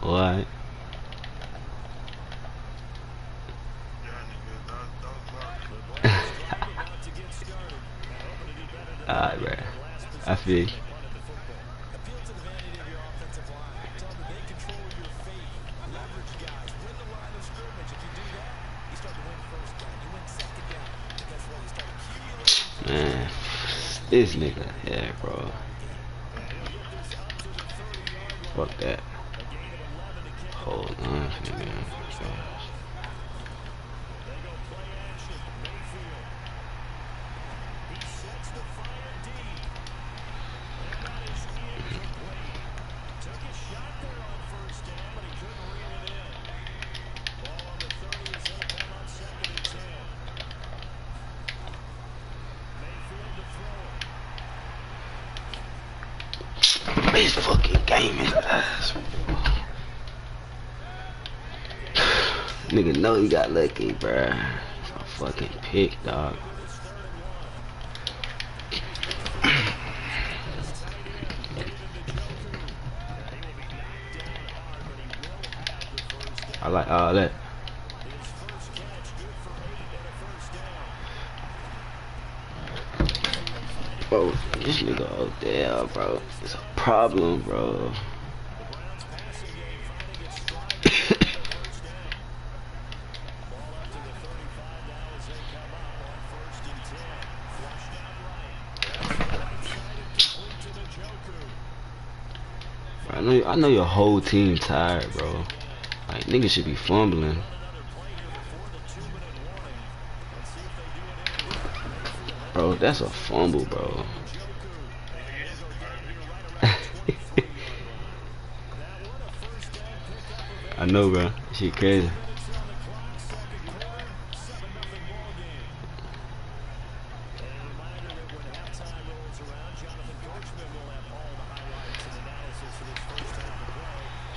Alright. Alright, bro. I feel you. Man, this nigga, yeah, bro. Fuck that. Hold on, nigga. This fucking game is ass. Nigga know he got lucky, bruh. It's a fucking pick, dog. I like all that. Bro, this nigga out there, bro. It's a problem, bro. I know your whole team tired, bro. Like, niggas should be fumbling. Bro, that's a fumble, bro. I know, bro. Shit crazy.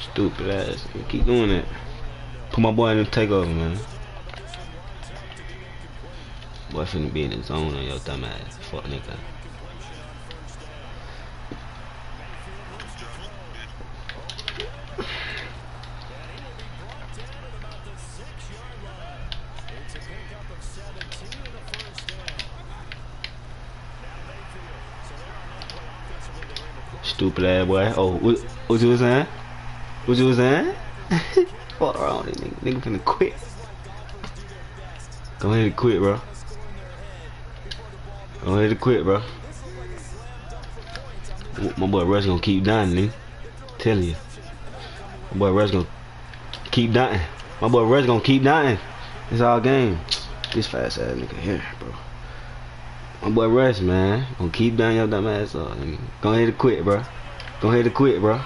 Stupid ass. Keep doing it. Put my boy in the takeover, man. Boy finna be in the zone on your dumb ass. Fuck nigga. Stupid ass boy. Oh, what you was saying? What you was saying? Fuck around with it, nigga. Nigga finna quit. Go ahead and quit, bro. Go ahead and quit, bro. My boy Russ gonna keep dying, nigga. Telling you. My boy Russ gonna keep dying. My boy Russ gonna keep dying. It's all game. This fast ass nigga here, bro. My boy Russ, man. Gonna keep dying your dumb ass up, nigga. Go ahead and quit, bro. Go ahead and quit, bro.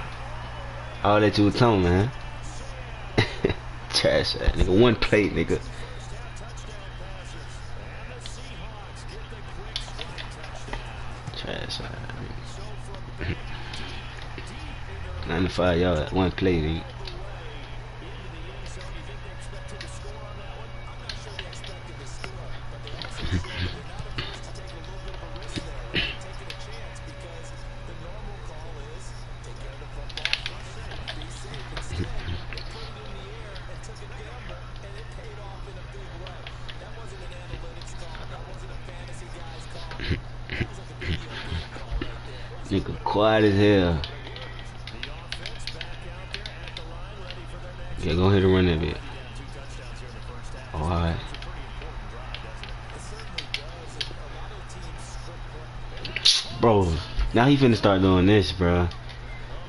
All that you was telling, man. Trash ass nigga. One plate, nigga. Trash ass nigga. 95 yards, one play, nigga. Nigga quiet as hell. Yeah, go ahead and run that bit. Alright. Bro, now he finna start doing this, bro.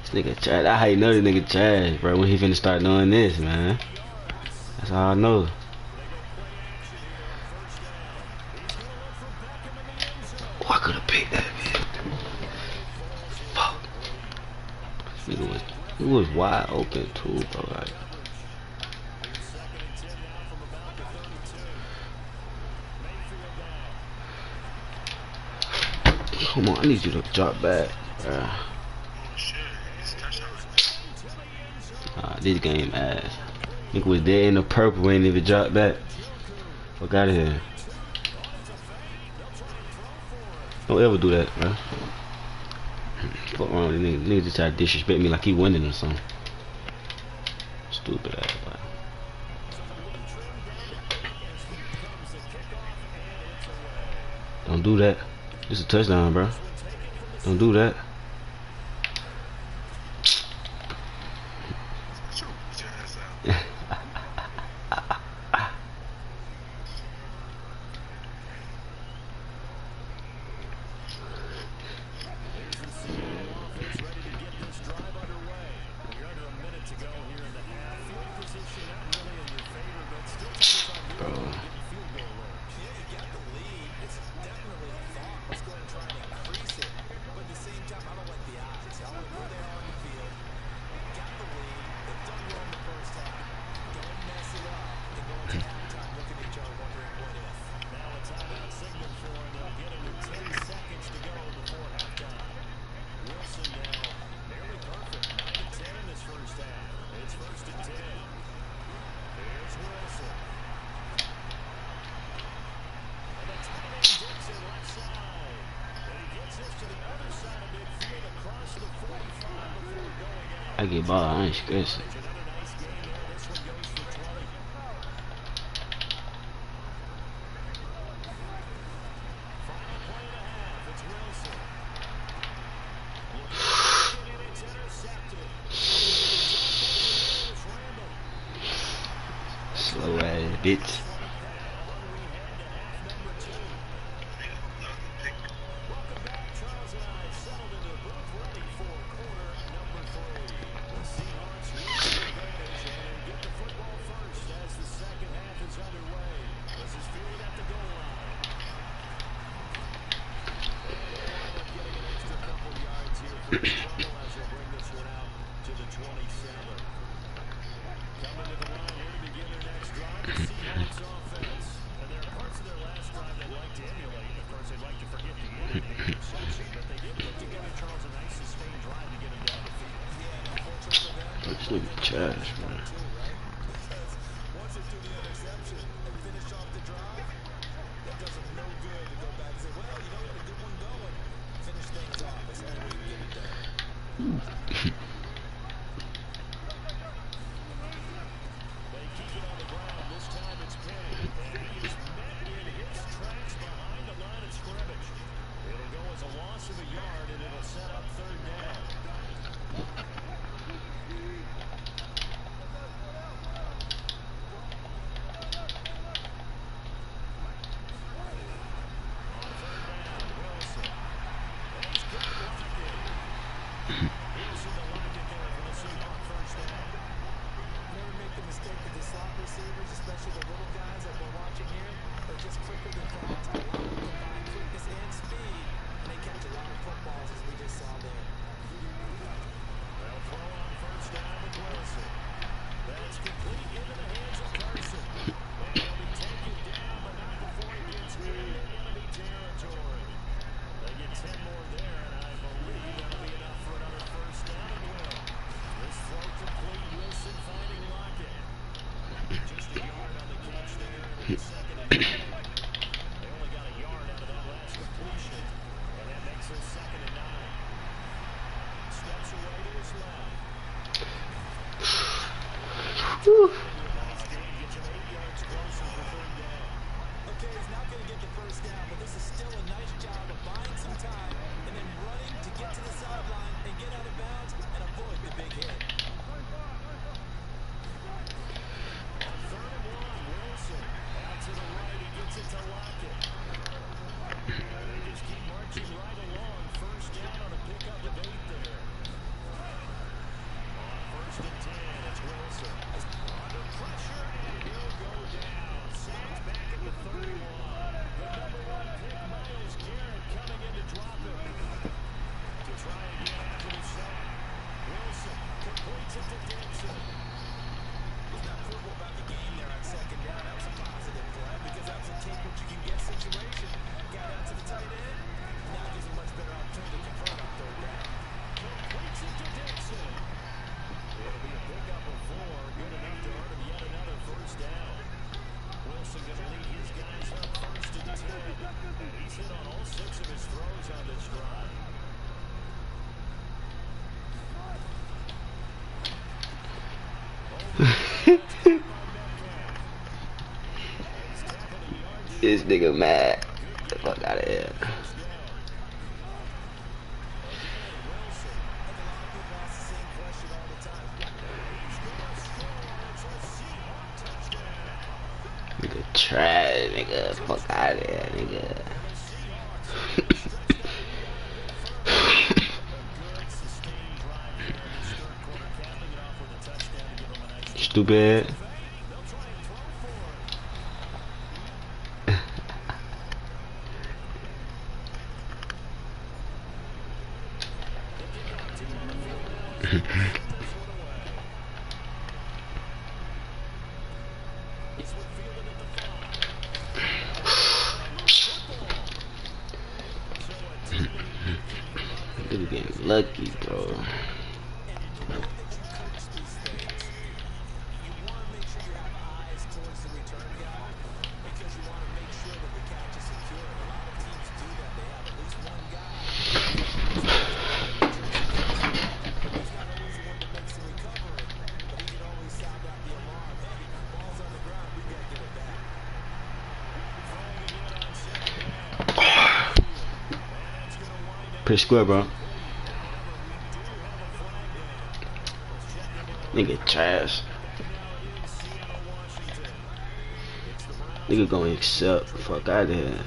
This nigga trash. I hate know this nigga trash, bro, when he finna start doing this, man. That's all I know. Oh, I could've picked that, man. Fuck. It was wide open too, bro. Like, come on, I need you to drop back. This game ass. Nigga was dead in the purple, ain't even dropped back. Fuck out of here. Don't ever do that, bro. Fuck wrong with niggas? Niggas just try to disrespect me like he winning or something. Stupid ass, bro. Don't do that. This is a touchdown, bro. Don't do that. I get ball, I ain't stressing. Slow ass bitch. This nigga trash, man. Woo. This nigga mad. Get the fuck out of here. Nigga trash, nigga. Fuck out of here, nigga. Stupid. Dude getting lucky, bro. Pretty square, bro. Nigga trash. Nigga gonna accept. Fuck out of here.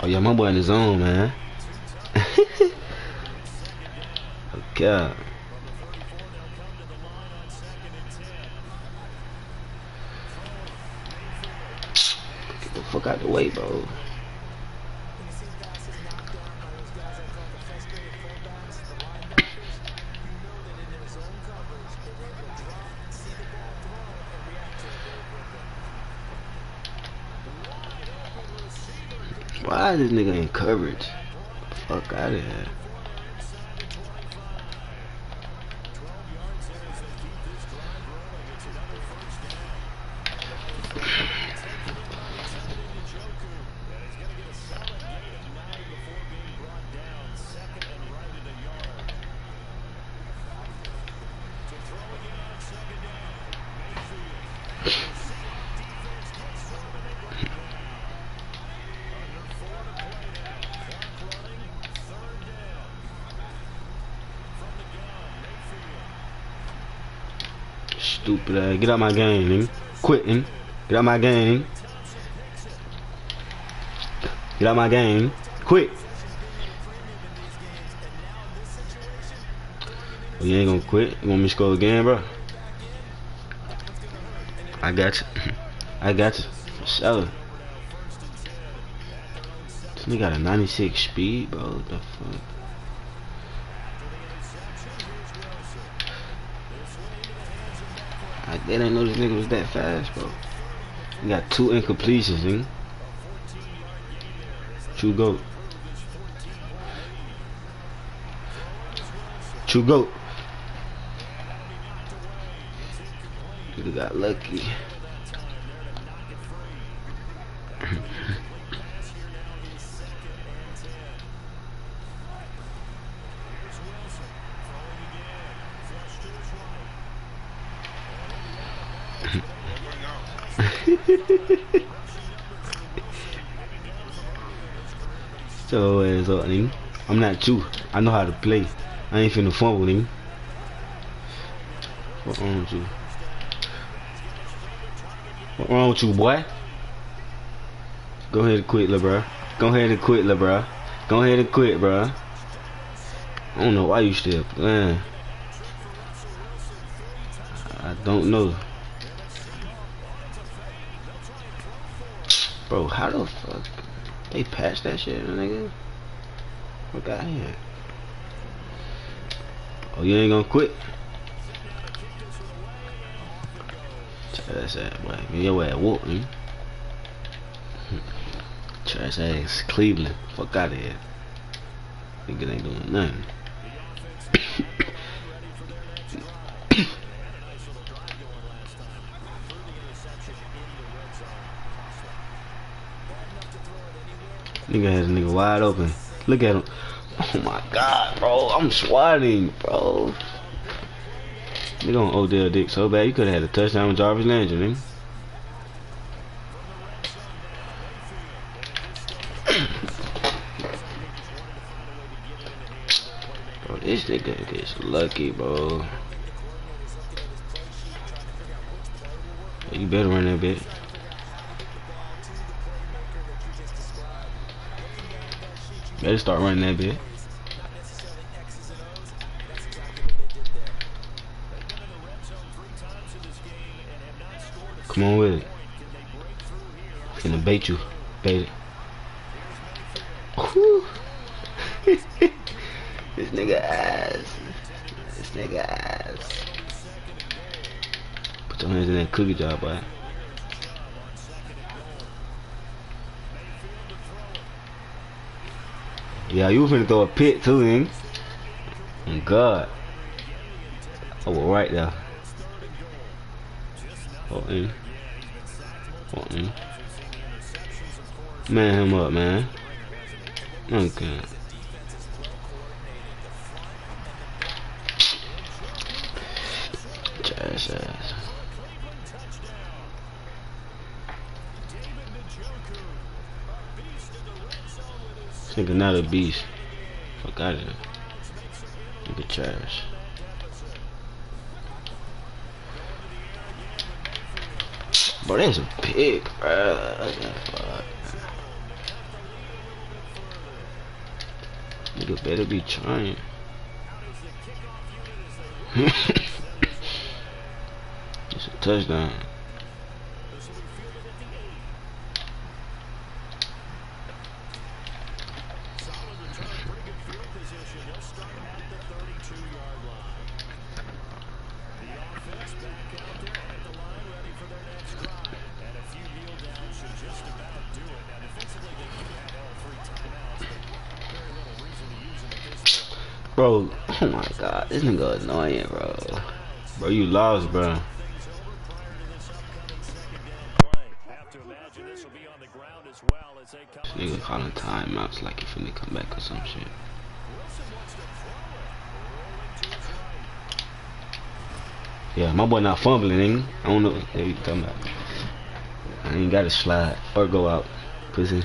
Oh yeah, my boy in his own, man. Okay. Get the fuck out the way, bro. Why is this nigga in coverage? Fuck out of here. Stupid ass. Get out my game, nigga. Quit, nigga. Get out my game. Get out my game. Quit. Oh, you ain't gonna quit? You want me to score again, bro? I got you. I got you. For sure. This nigga got a 96 speed, bro. What the fuck? I didn't know this nigga was that fast, bro. He got 2 incompletions, nigga. True GOAT. True GOAT. Nigga got lucky. So ass up, nigga. I'm not you. I know how to play. I ain't finna fumble, nigga. What wrong with you? What wrong with you, boy? Go ahead and quit, lil' bro. Go ahead and quit, lil' bro. Go ahead and quit, bro. I don't know why you still playing. I don't know. Bro, how the fuck they patched that shit, nigga? Look out here. Oh, you ain't gonna quit? Trash ass, boy. Man, your ass whoop, man. Trash ass Cleveland. Fuck out of here. Nigga ain't doing nothing. Nigga has a nigga wide open. Look at him. Oh my god, bro. I'm swatting, bro. Nigga on Odell Dick so bad. You could have had a touchdown with Jarvis Landry, nigga. Bro, this nigga gets lucky, bro. You better run that bit. Better start running that bit. Come on with it. Finna bait you. Bait it. Whew. This nigga ass. This nigga ass. Put your hands in that cookie jar, boy. Yeah, you finna throw a pit too, ain't? Oh God. Oh, well, right there. Oh, in. Oh, in. Man him up, man. Okay. Trash ass. Nigga not a beast. Fuck out of here. Nigga trash. Bro, that's a pig, bro. Fuck. Nigga better be trying. It's a touchdown. Bro, oh my god, this nigga annoying, bro. Bro, you lost, bro. This nigga calling timeouts like he finna come back or some shit. Yeah, my boy not fumbling, ain't he? I don't know what you talking about. I ain't gotta slide or go out, pussy.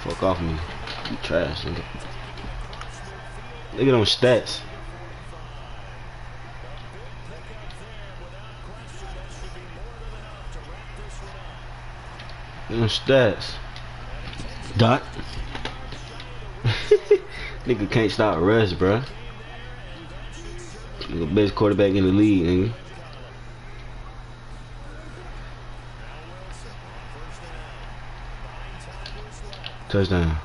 Fuck off me. You trash, nigga. Look at them stats. Look at them stats. Dot. Nigga can't stop rush, bruh. Nigga best quarterback in the league, nigga. Touchdown.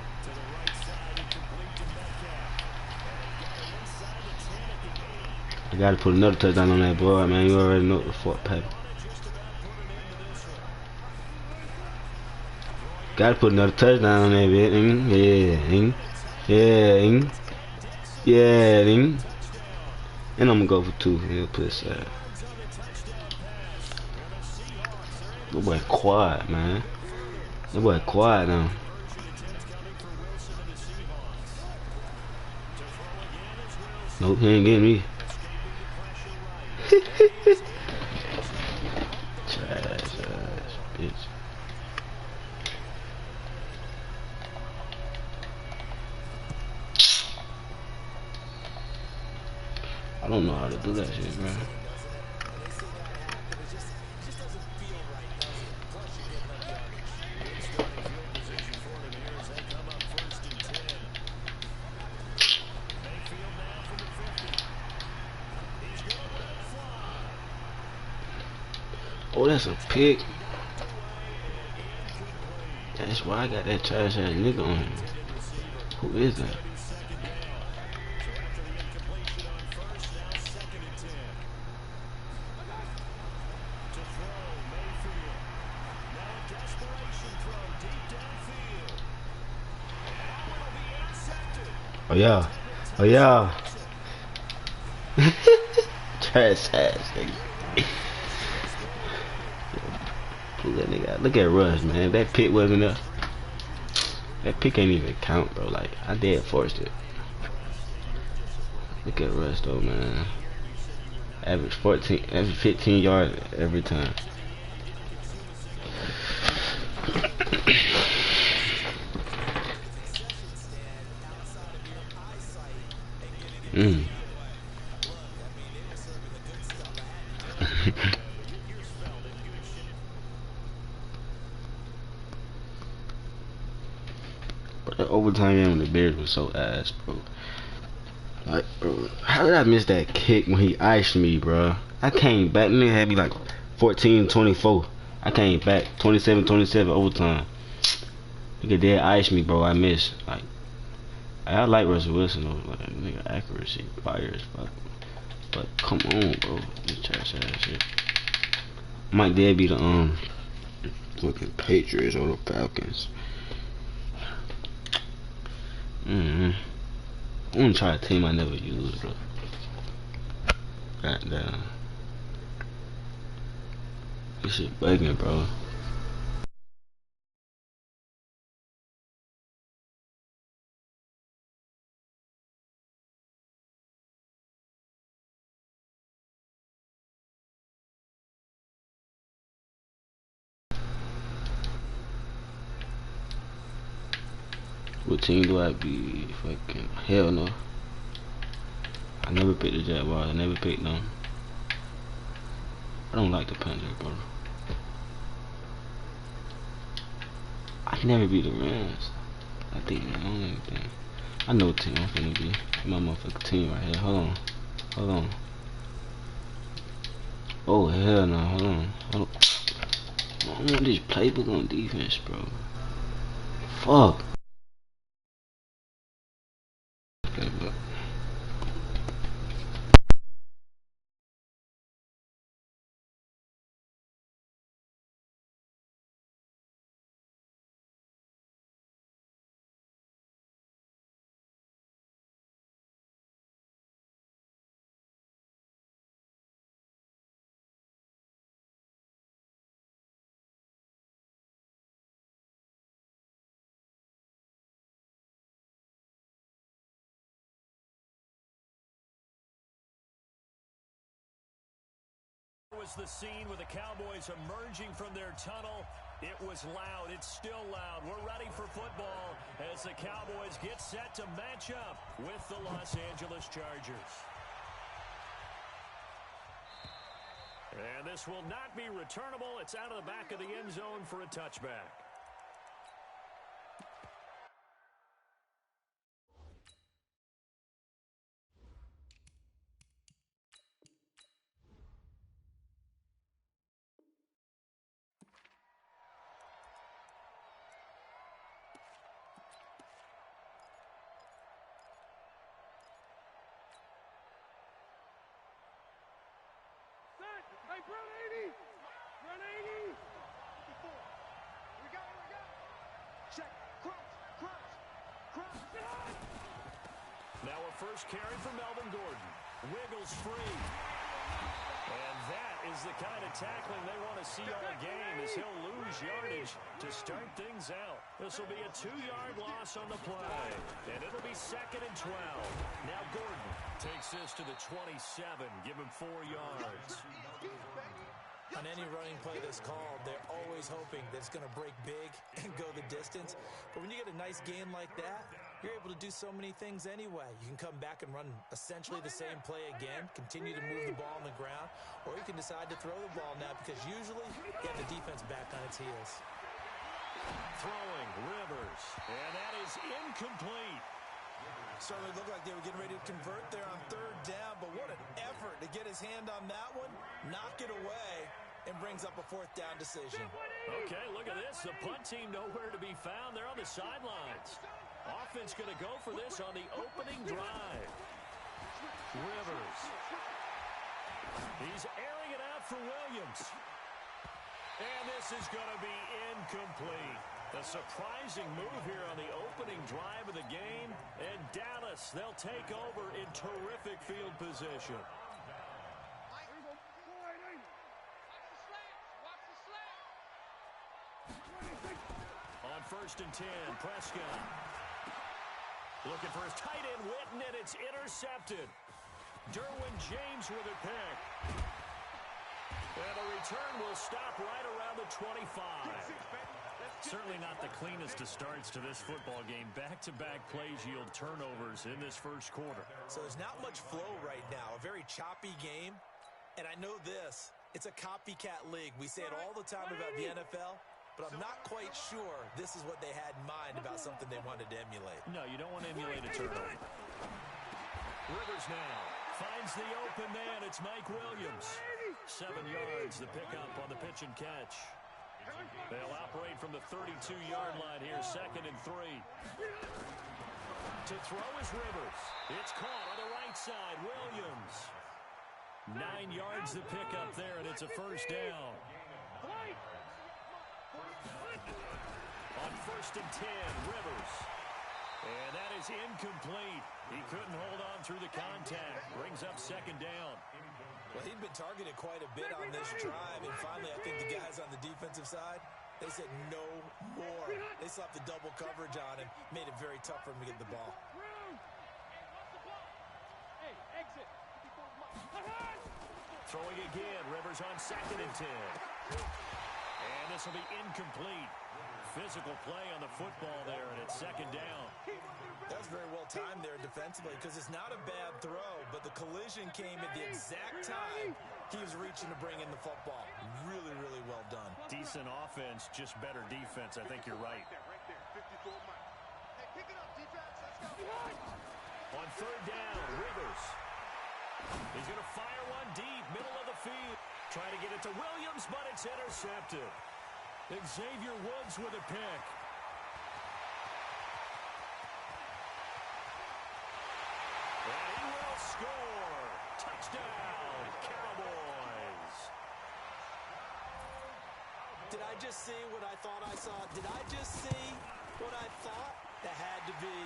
I gotta put another touchdown on that board, man. You already know what the fuck, paper. Gotta put another touchdown on that bit, yeah, yeah, yeah, and I'm gonna go for 2. He'll put aside. That boy quiet, man. That boy quiet now. Nope, he ain't getting me. Trash ass bitch. I don't know how to do that shit, man. Oh, that's a pick. That's why I got that trash ass nigga on him. Who is that? Oh yeah. Oh yeah. Trash ass nigga. Pull that nigga out. Look at Russ, man. That pick wasn't up. That pick ain't even count, bro. Like, I dead forced it. Look at Russ though, man. Average 15 yards every time. But the overtime game when the Bears was so ass, bro. Like, bro, how did I miss that kick when he iced me, bro? I came back, and they had me like 14-24. I came back 27-27 overtime. Nigga dead iced me, bro. I missed. Like, I like Russell Wilson though. Like, nigga accuracy, fire as fuck. But come on, bro. This trash ass shit. Might dead be the fucking Patriots or the Falcons. I'm gonna try a team I never used, bro. Goddamn. This shit bugging, bro. What team do I be? Fucking hell no. I never picked the Jaguars. I never picked them. I don't like the Panthers, bro. I can never be the Rams. I think I don't anything. I know what team I'm finna be. My motherfucking team right here. Hold on. Hold on. Oh hell no. Hold on. Hold on. I don't want this playbook on defense, bro. Fuck. Playbook. Was the scene with the Cowboys emerging from their tunnel. It was loud. It's still loud. We're ready for football as the Cowboys get set to match up with the Los Angeles Chargers. And this will not be returnable. It's out of the back of the end zone for a touchback. Hey, run 80! Run 80! We got it. Check. Crunch. Now a first carry for Melvin Gordon. Wiggles free. And that is the kind of tackling they want to see all game as he'll lose yardage to start things out. This will be a 2-yard loss on the play. And it'll be 2nd and 12. Now Gordon takes this to the 27. Give him 4 yards. On any running play that's called, they're always hoping that it's going to break big and go the distance. But when you get a nice gain like that, you're able to do so many things anyway. You can come back and run essentially the same play again, continue to move the ball on the ground, or you can decide to throw the ball now because usually you have the defense back on its heels. Throwing Rivers, and that is incomplete. Certainly looked like they were getting ready to convert there on 3rd down, but what an effort to get his hand on that one, knock it away, and brings up a 4th down decision. Okay, look at this. The punt team nowhere to be found. They're on the sidelines. Offense going to go for this on the opening drive. Rivers. He's airing it out for Williams. And this is going to be incomplete. A surprising move here on the opening drive of the game. And Dallas, they'll take over in terrific field position. On 1st and 10, Prescott. Looking for his tight end, Witten, and it's intercepted. Derwin James with a pick. And the return will stop right around the 25. Certainly not the cleanest of starts to this football game. Back-to-back plays yield turnovers in this first quarter. So there's not much flow right now. A very choppy game. And I know this. It's a copycat league. We say it all the time about the NFL. But I'm not quite sure this is what they had in mind about something they wanted to emulate. No, you don't want to emulate a turnover. Rivers now finds the open man. It's Mike Williams. 7 yards, the pickup on the pitch and catch. They'll operate from the 32-yard line here, 2nd and 3. To throw is Rivers. It's caught on the right side. Williams. 9 yards, the pickup there, and it's a 1st down. On 1st and 10, Rivers. And that is incomplete. He couldn't hold on through the contact. Brings up 2nd down. Well, he'd been targeted quite a bit on this drive, and finally I think the guys on the defensive side, they said no more. They slapped the double coverage on him, made it very tough for him to get the ball. Throwing again, Rivers on 2nd and 10. And this will be incomplete. Physical play on the football there, and it's 2nd down. That was very well timed there defensively because it's not a bad throw, but the collision came at the exact time he was reaching to bring in the football. Really, really well done. Decent offense, just better defense. I think you're right. On 3rd down, Rivers. He's going to fire one deep, middle of the field. Trying to get it to Williams, but it's intercepted. Xavier Woods with a pick. And he will score. Touchdown, Cowboys. Did I just see what I thought I saw? Did I just see what I thought? That had to be.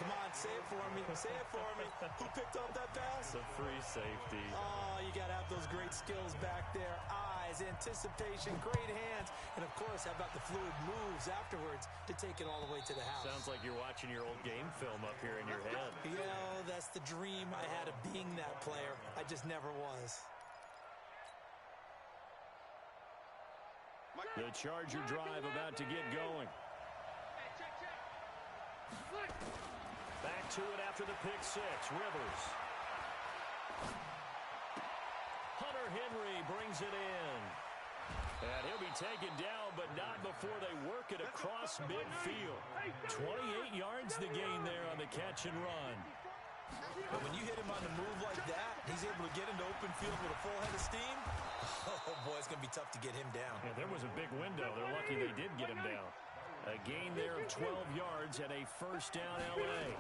Come on, say it for me. Say it for me. Who picked up that pass? The free safety. Oh, you got to have those great skills back there. Eyes, anticipation, great hands. And, of course, how about the fluid moves afterwards to take it all the way to the house? Sounds like you're watching your old game film up here in your head. Yeah, that's the dream I had of being that player. I just never was. The Charger drive about to get going. Back to it after the pick 6. Rivers. Hunter Henry brings it in. And he'll be taken down, but not before they work it across midfield. 28 yards the gain there on the catch and run. But when you hit him on the move like that, he's able to get into open field with a full head of steam. Oh, boy, it's going to be tough to get him down. Yeah, there was a big window. They're lucky they did get him down. A gain there of 12 yards and a 1st down L.A.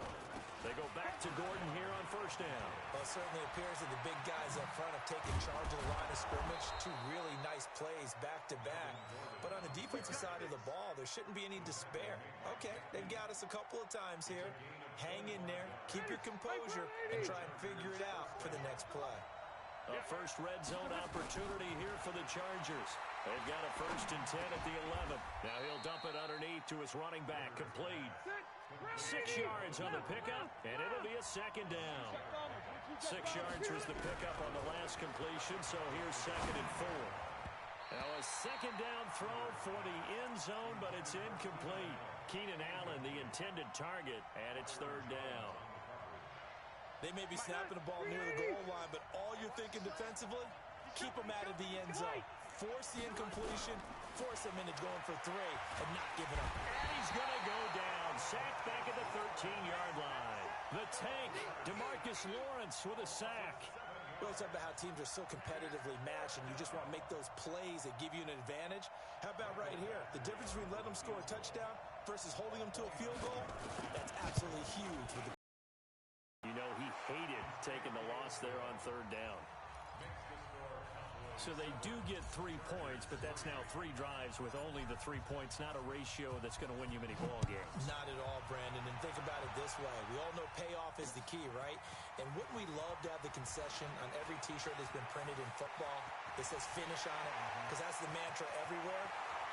They go back to Gordon here on 1st down. Well, it certainly appears that the big guys up front have taken charge of the line of scrimmage. 2 really nice plays back-to-back. But on the defensive side of the ball, there shouldn't be any despair. Okay, they've got us a couple of times here. Hang in there, keep your composure, and try and figure it out for the next play. A first red zone opportunity here for the Chargers. They've got a 1st and 10 at the 11. Now he'll dump it underneath to his running back. Complete. 6 yards on the pickup, and it'll be a 2nd down. 6 yards was the pickup on the last completion, so here's 2nd and 4. Now a 2nd down throw for the end zone, but it's incomplete. Keenan Allen, the intended target, and it's 3rd down. They may be snapping the ball near the goal line, but all you're thinking defensively, keep them out of the end zone. Force the incompletion, force them into going for 3, and not give it up. And he's going to go down. Sacked back at the 13-yard line. The tank, DeMarcus Lawrence with a sack. We always talk about how teams are so competitively matched and you just want to make those plays that give you an advantage. How about right here? The difference between letting them score a touchdown versus holding them to a field goal, that's absolutely huge. You know, he hated taking the loss there on third down. So they do get 3 points, but that's now 3 drives with only the 3 points, not a ratio that's going to win you many ball games. Not at all, Brandon. And think about it this way. We all know payoff is the key, right? And wouldn't we love to have the concession on every T-shirt that's been printed in football that says finish on it? Because that's the mantra everywhere.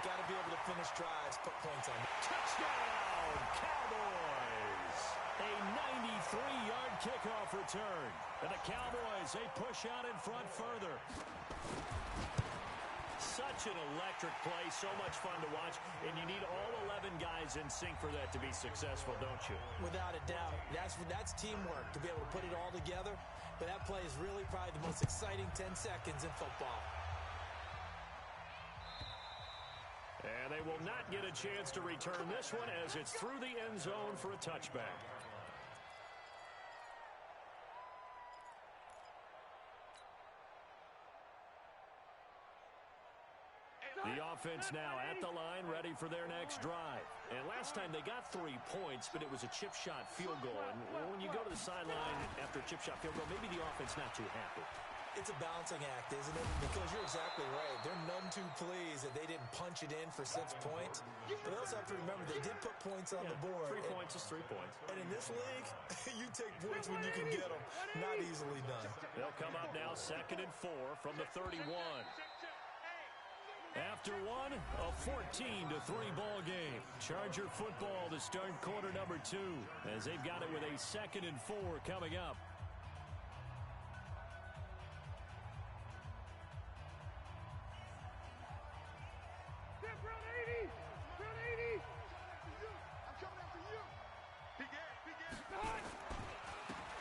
Got to be able to finish drives, put points on it. Touchdown, Cowboys! A 93-yard kickoff return. And the Cowboys, they push out in front further. Such an electric play, so much fun to watch, and you need all 11 guys in sync for that to be successful, don't you? Without a doubt. That's teamwork, to be able to put it all together. But that play is really probably the most exciting 10 seconds in football. And they will not get a chance to return this one as it's through the end zone for a touchback. The offense now at the line, ready for their next drive. And last time they got 3 points, but it was a chip shot field goal. And when you go to the sideline after a chip shot field goal, maybe the offense not too happy. It's a balancing act, isn't it? Because you're exactly right. They're none too pleased that they didn't punch it in for 6 points. But they also have to remember they did put points on the board. 3 points is 3 points. And in this league, you take points when you can get them. Not easily done. They'll come up now 2nd and 4 from the 31. After one, a 14-3 ball game. Charger football to start quarter number 2 as they've got it with a 2nd and 4 coming up.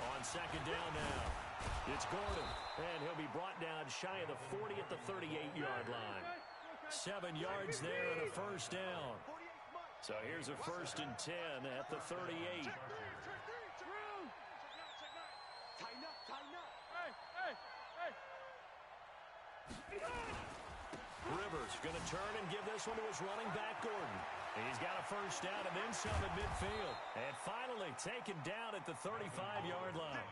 On 2nd down now, it's Gordon, and he'll be brought down shy of the 40 at the 38-yard line. 7 yards there and a first down. So here's a 1st and 10 at the 38. Rivers going to turn and give this one to his running back, Gordon. He's got a first down and then some at midfield. And finally taken down at the 35-yard line.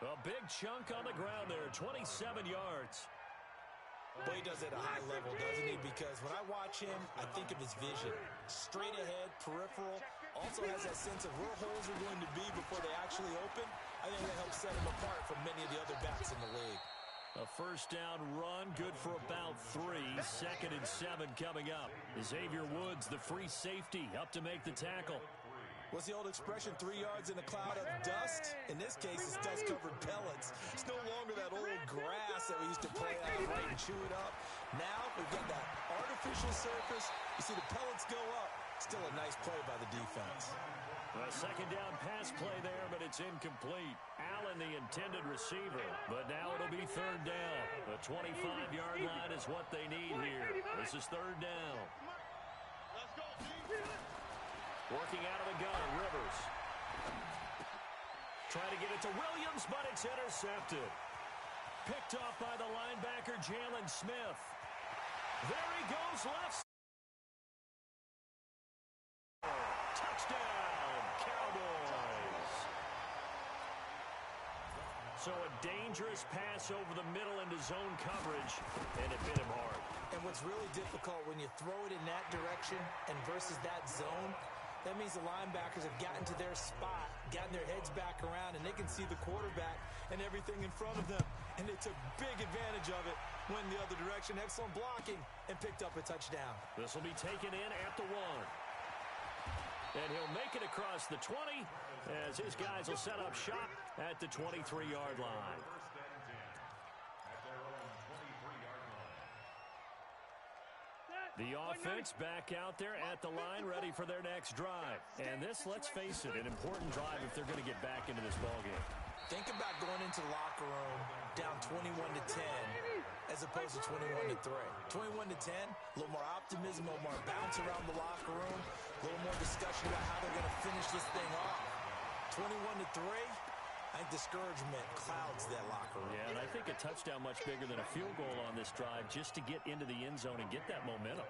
A big chunk on the ground there, 27 yards. But he does it at a high level, doesn't he? Because when I watch him, I think of his vision. Straight ahead, peripheral. Also has that sense of where holes are going to be before they actually open. I think that helps set him apart from many of the other backs in the league. A first down run, good for about 3. 2nd and 7 coming up. Xavier Woods, the free safety, up to make the tackle. What's the old expression, 3 yards in a cloud of dust? In this case, it's dust-covered pellets. It's no longer that old grass that we used to play out, right, and chew it up. Now we've got that artificial surface. You see the pellets go up. Still a nice play by the defense. A 2nd down pass play there, but it's incomplete. Allen, the intended receiver, but now it'll be 3rd down. The 25-yard line is what they need here. This is 3rd down. Let's go, Working out of the gun, Rivers. Trying to get it to Williams, but it's intercepted. Picked off by the linebacker, Jalen Smith. There he goes, left. Touchdown, Cowboys. So a dangerous pass over the middle into zone coverage, and it hit him hard. And what's really difficult when you throw it in that direction and versus that zone, that means the linebackers have gotten to their spot, gotten their heads back around, and they can see the quarterback and everything in front of them. And they took big advantage of it, went the other direction. Excellent blocking, and picked up a touchdown. This will be taken in at the 1. And he'll make it across the 20 as his guys will set up shop at the 23-yard line. The offense back out there at the line, ready for their next drive. And this, let's face it, an important drive if they're going to get back into this ballgame. Think about going into the locker room down 21-10 as opposed to 21-3. 21-10, a little more optimism, a little more bounce around the locker room, a little more discussion about how they're going to finish this thing off. 21-3, I think discouragement clouds that locker room. Yeah, and I think a touchdown much bigger than a field goal on this drive just to get into the end zone and get that momentum.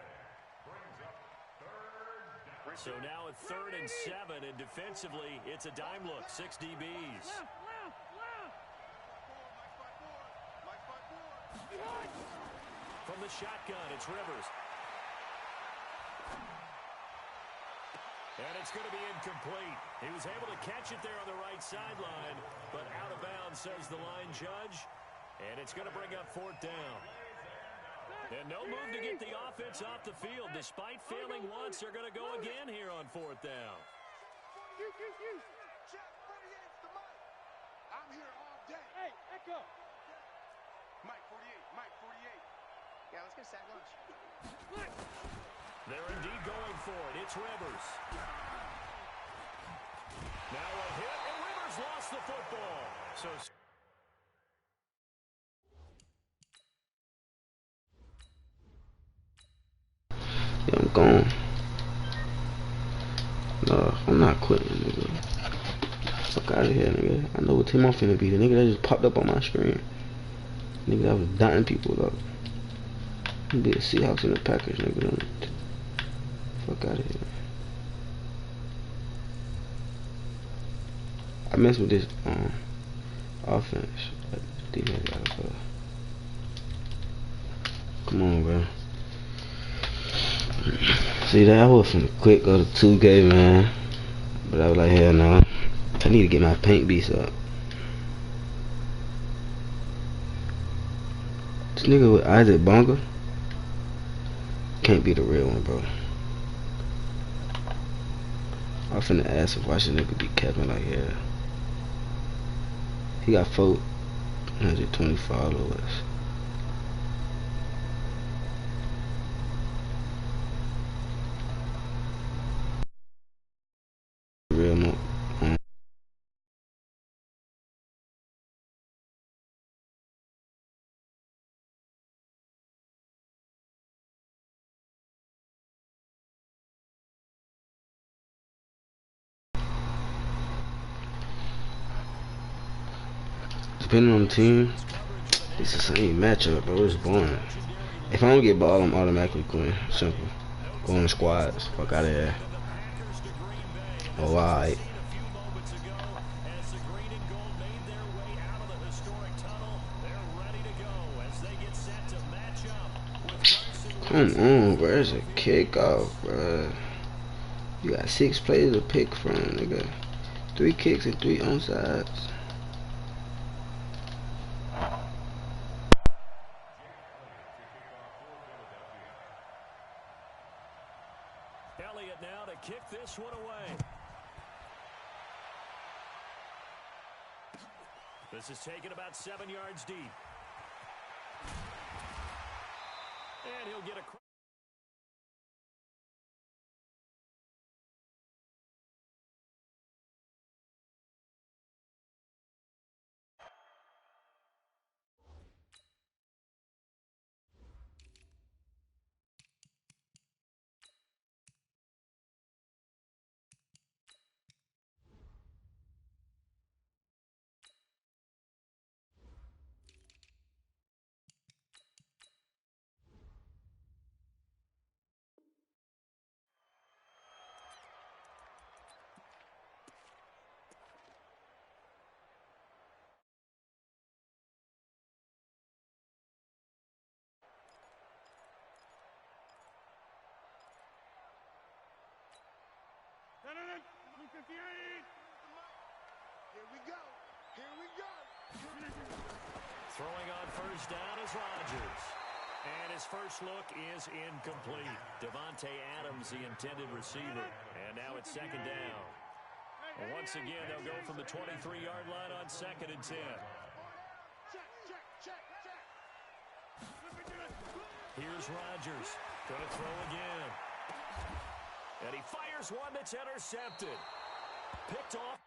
So now at 3rd and 7, and defensively, it's a dime look, 6 DBs. From the shotgun, it's Rivers. And it's going to be incomplete. He was able to catch it there on the right sideline, but out of bounds, says the line judge. And it's going to bring up 4th down. And no move to get the offense off the field. Despite failing once, they're going to go again here on 4th down. I'm here all day. Hey, Echo. Mike 48, Mike 48. Yeah, let's get a sack lunch. They're indeed going for it. It's Rivers. Now a hit, and Rivers lost the football. So yeah, I'm gone. No, I'm not quitting, nigga. Fuck out of here, nigga. I know what team I'm finna be. The nigga that just popped up on my screen. Nigga that was dotting people up. I'm be a Seahawks and the Packers, nigga. Fuck out of here. I mess with this offense. Defense gotta go. Come on, bro. See that I was finna quick go to 2K, man. But I was like, hell no. I need to get my paint beast up. This nigga with Isaac Bonga can't be the real one, bro. I finna ask if why should nigga be capping like yeah. He got 420 followers. Real mo. Depending on the team, it's the same matchup, bro. It's boring. If I don't get ball, I'm automatically going. Simple. Going in squads. Fuck out of here. Oh, alright. Come on, bro. It's a kickoff, bro. You got 6 players to pick from, nigga. 3 kicks and 3 onsides. Elliott now to kick this one away. This is taken about 7 yards deep. And he'll get a... Here we go. Here we go. Throwing on first down is Rodgers. And his first look is incomplete. Devontae Adams, the intended receiver. And now it's 2nd down. And once again, they'll go from the 23-yard line on 2nd and 10. Here's Rodgers. Gonna throw again. And he fires one that's intercepted. Picked off.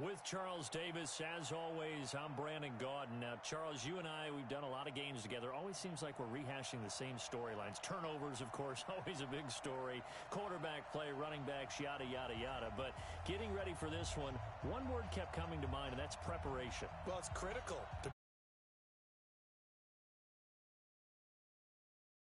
With Charles Davis, as always, I'm Brandon Gaudin. Now, Charles, you and I, we've done a lot of games together. Always seems like we're rehashing the same storylines. Turnovers, of course, always a big story. Quarterback play, running backs, yada, yada, yada. But getting ready for this one word kept coming to mind, and that's preparation. Well, it's critical to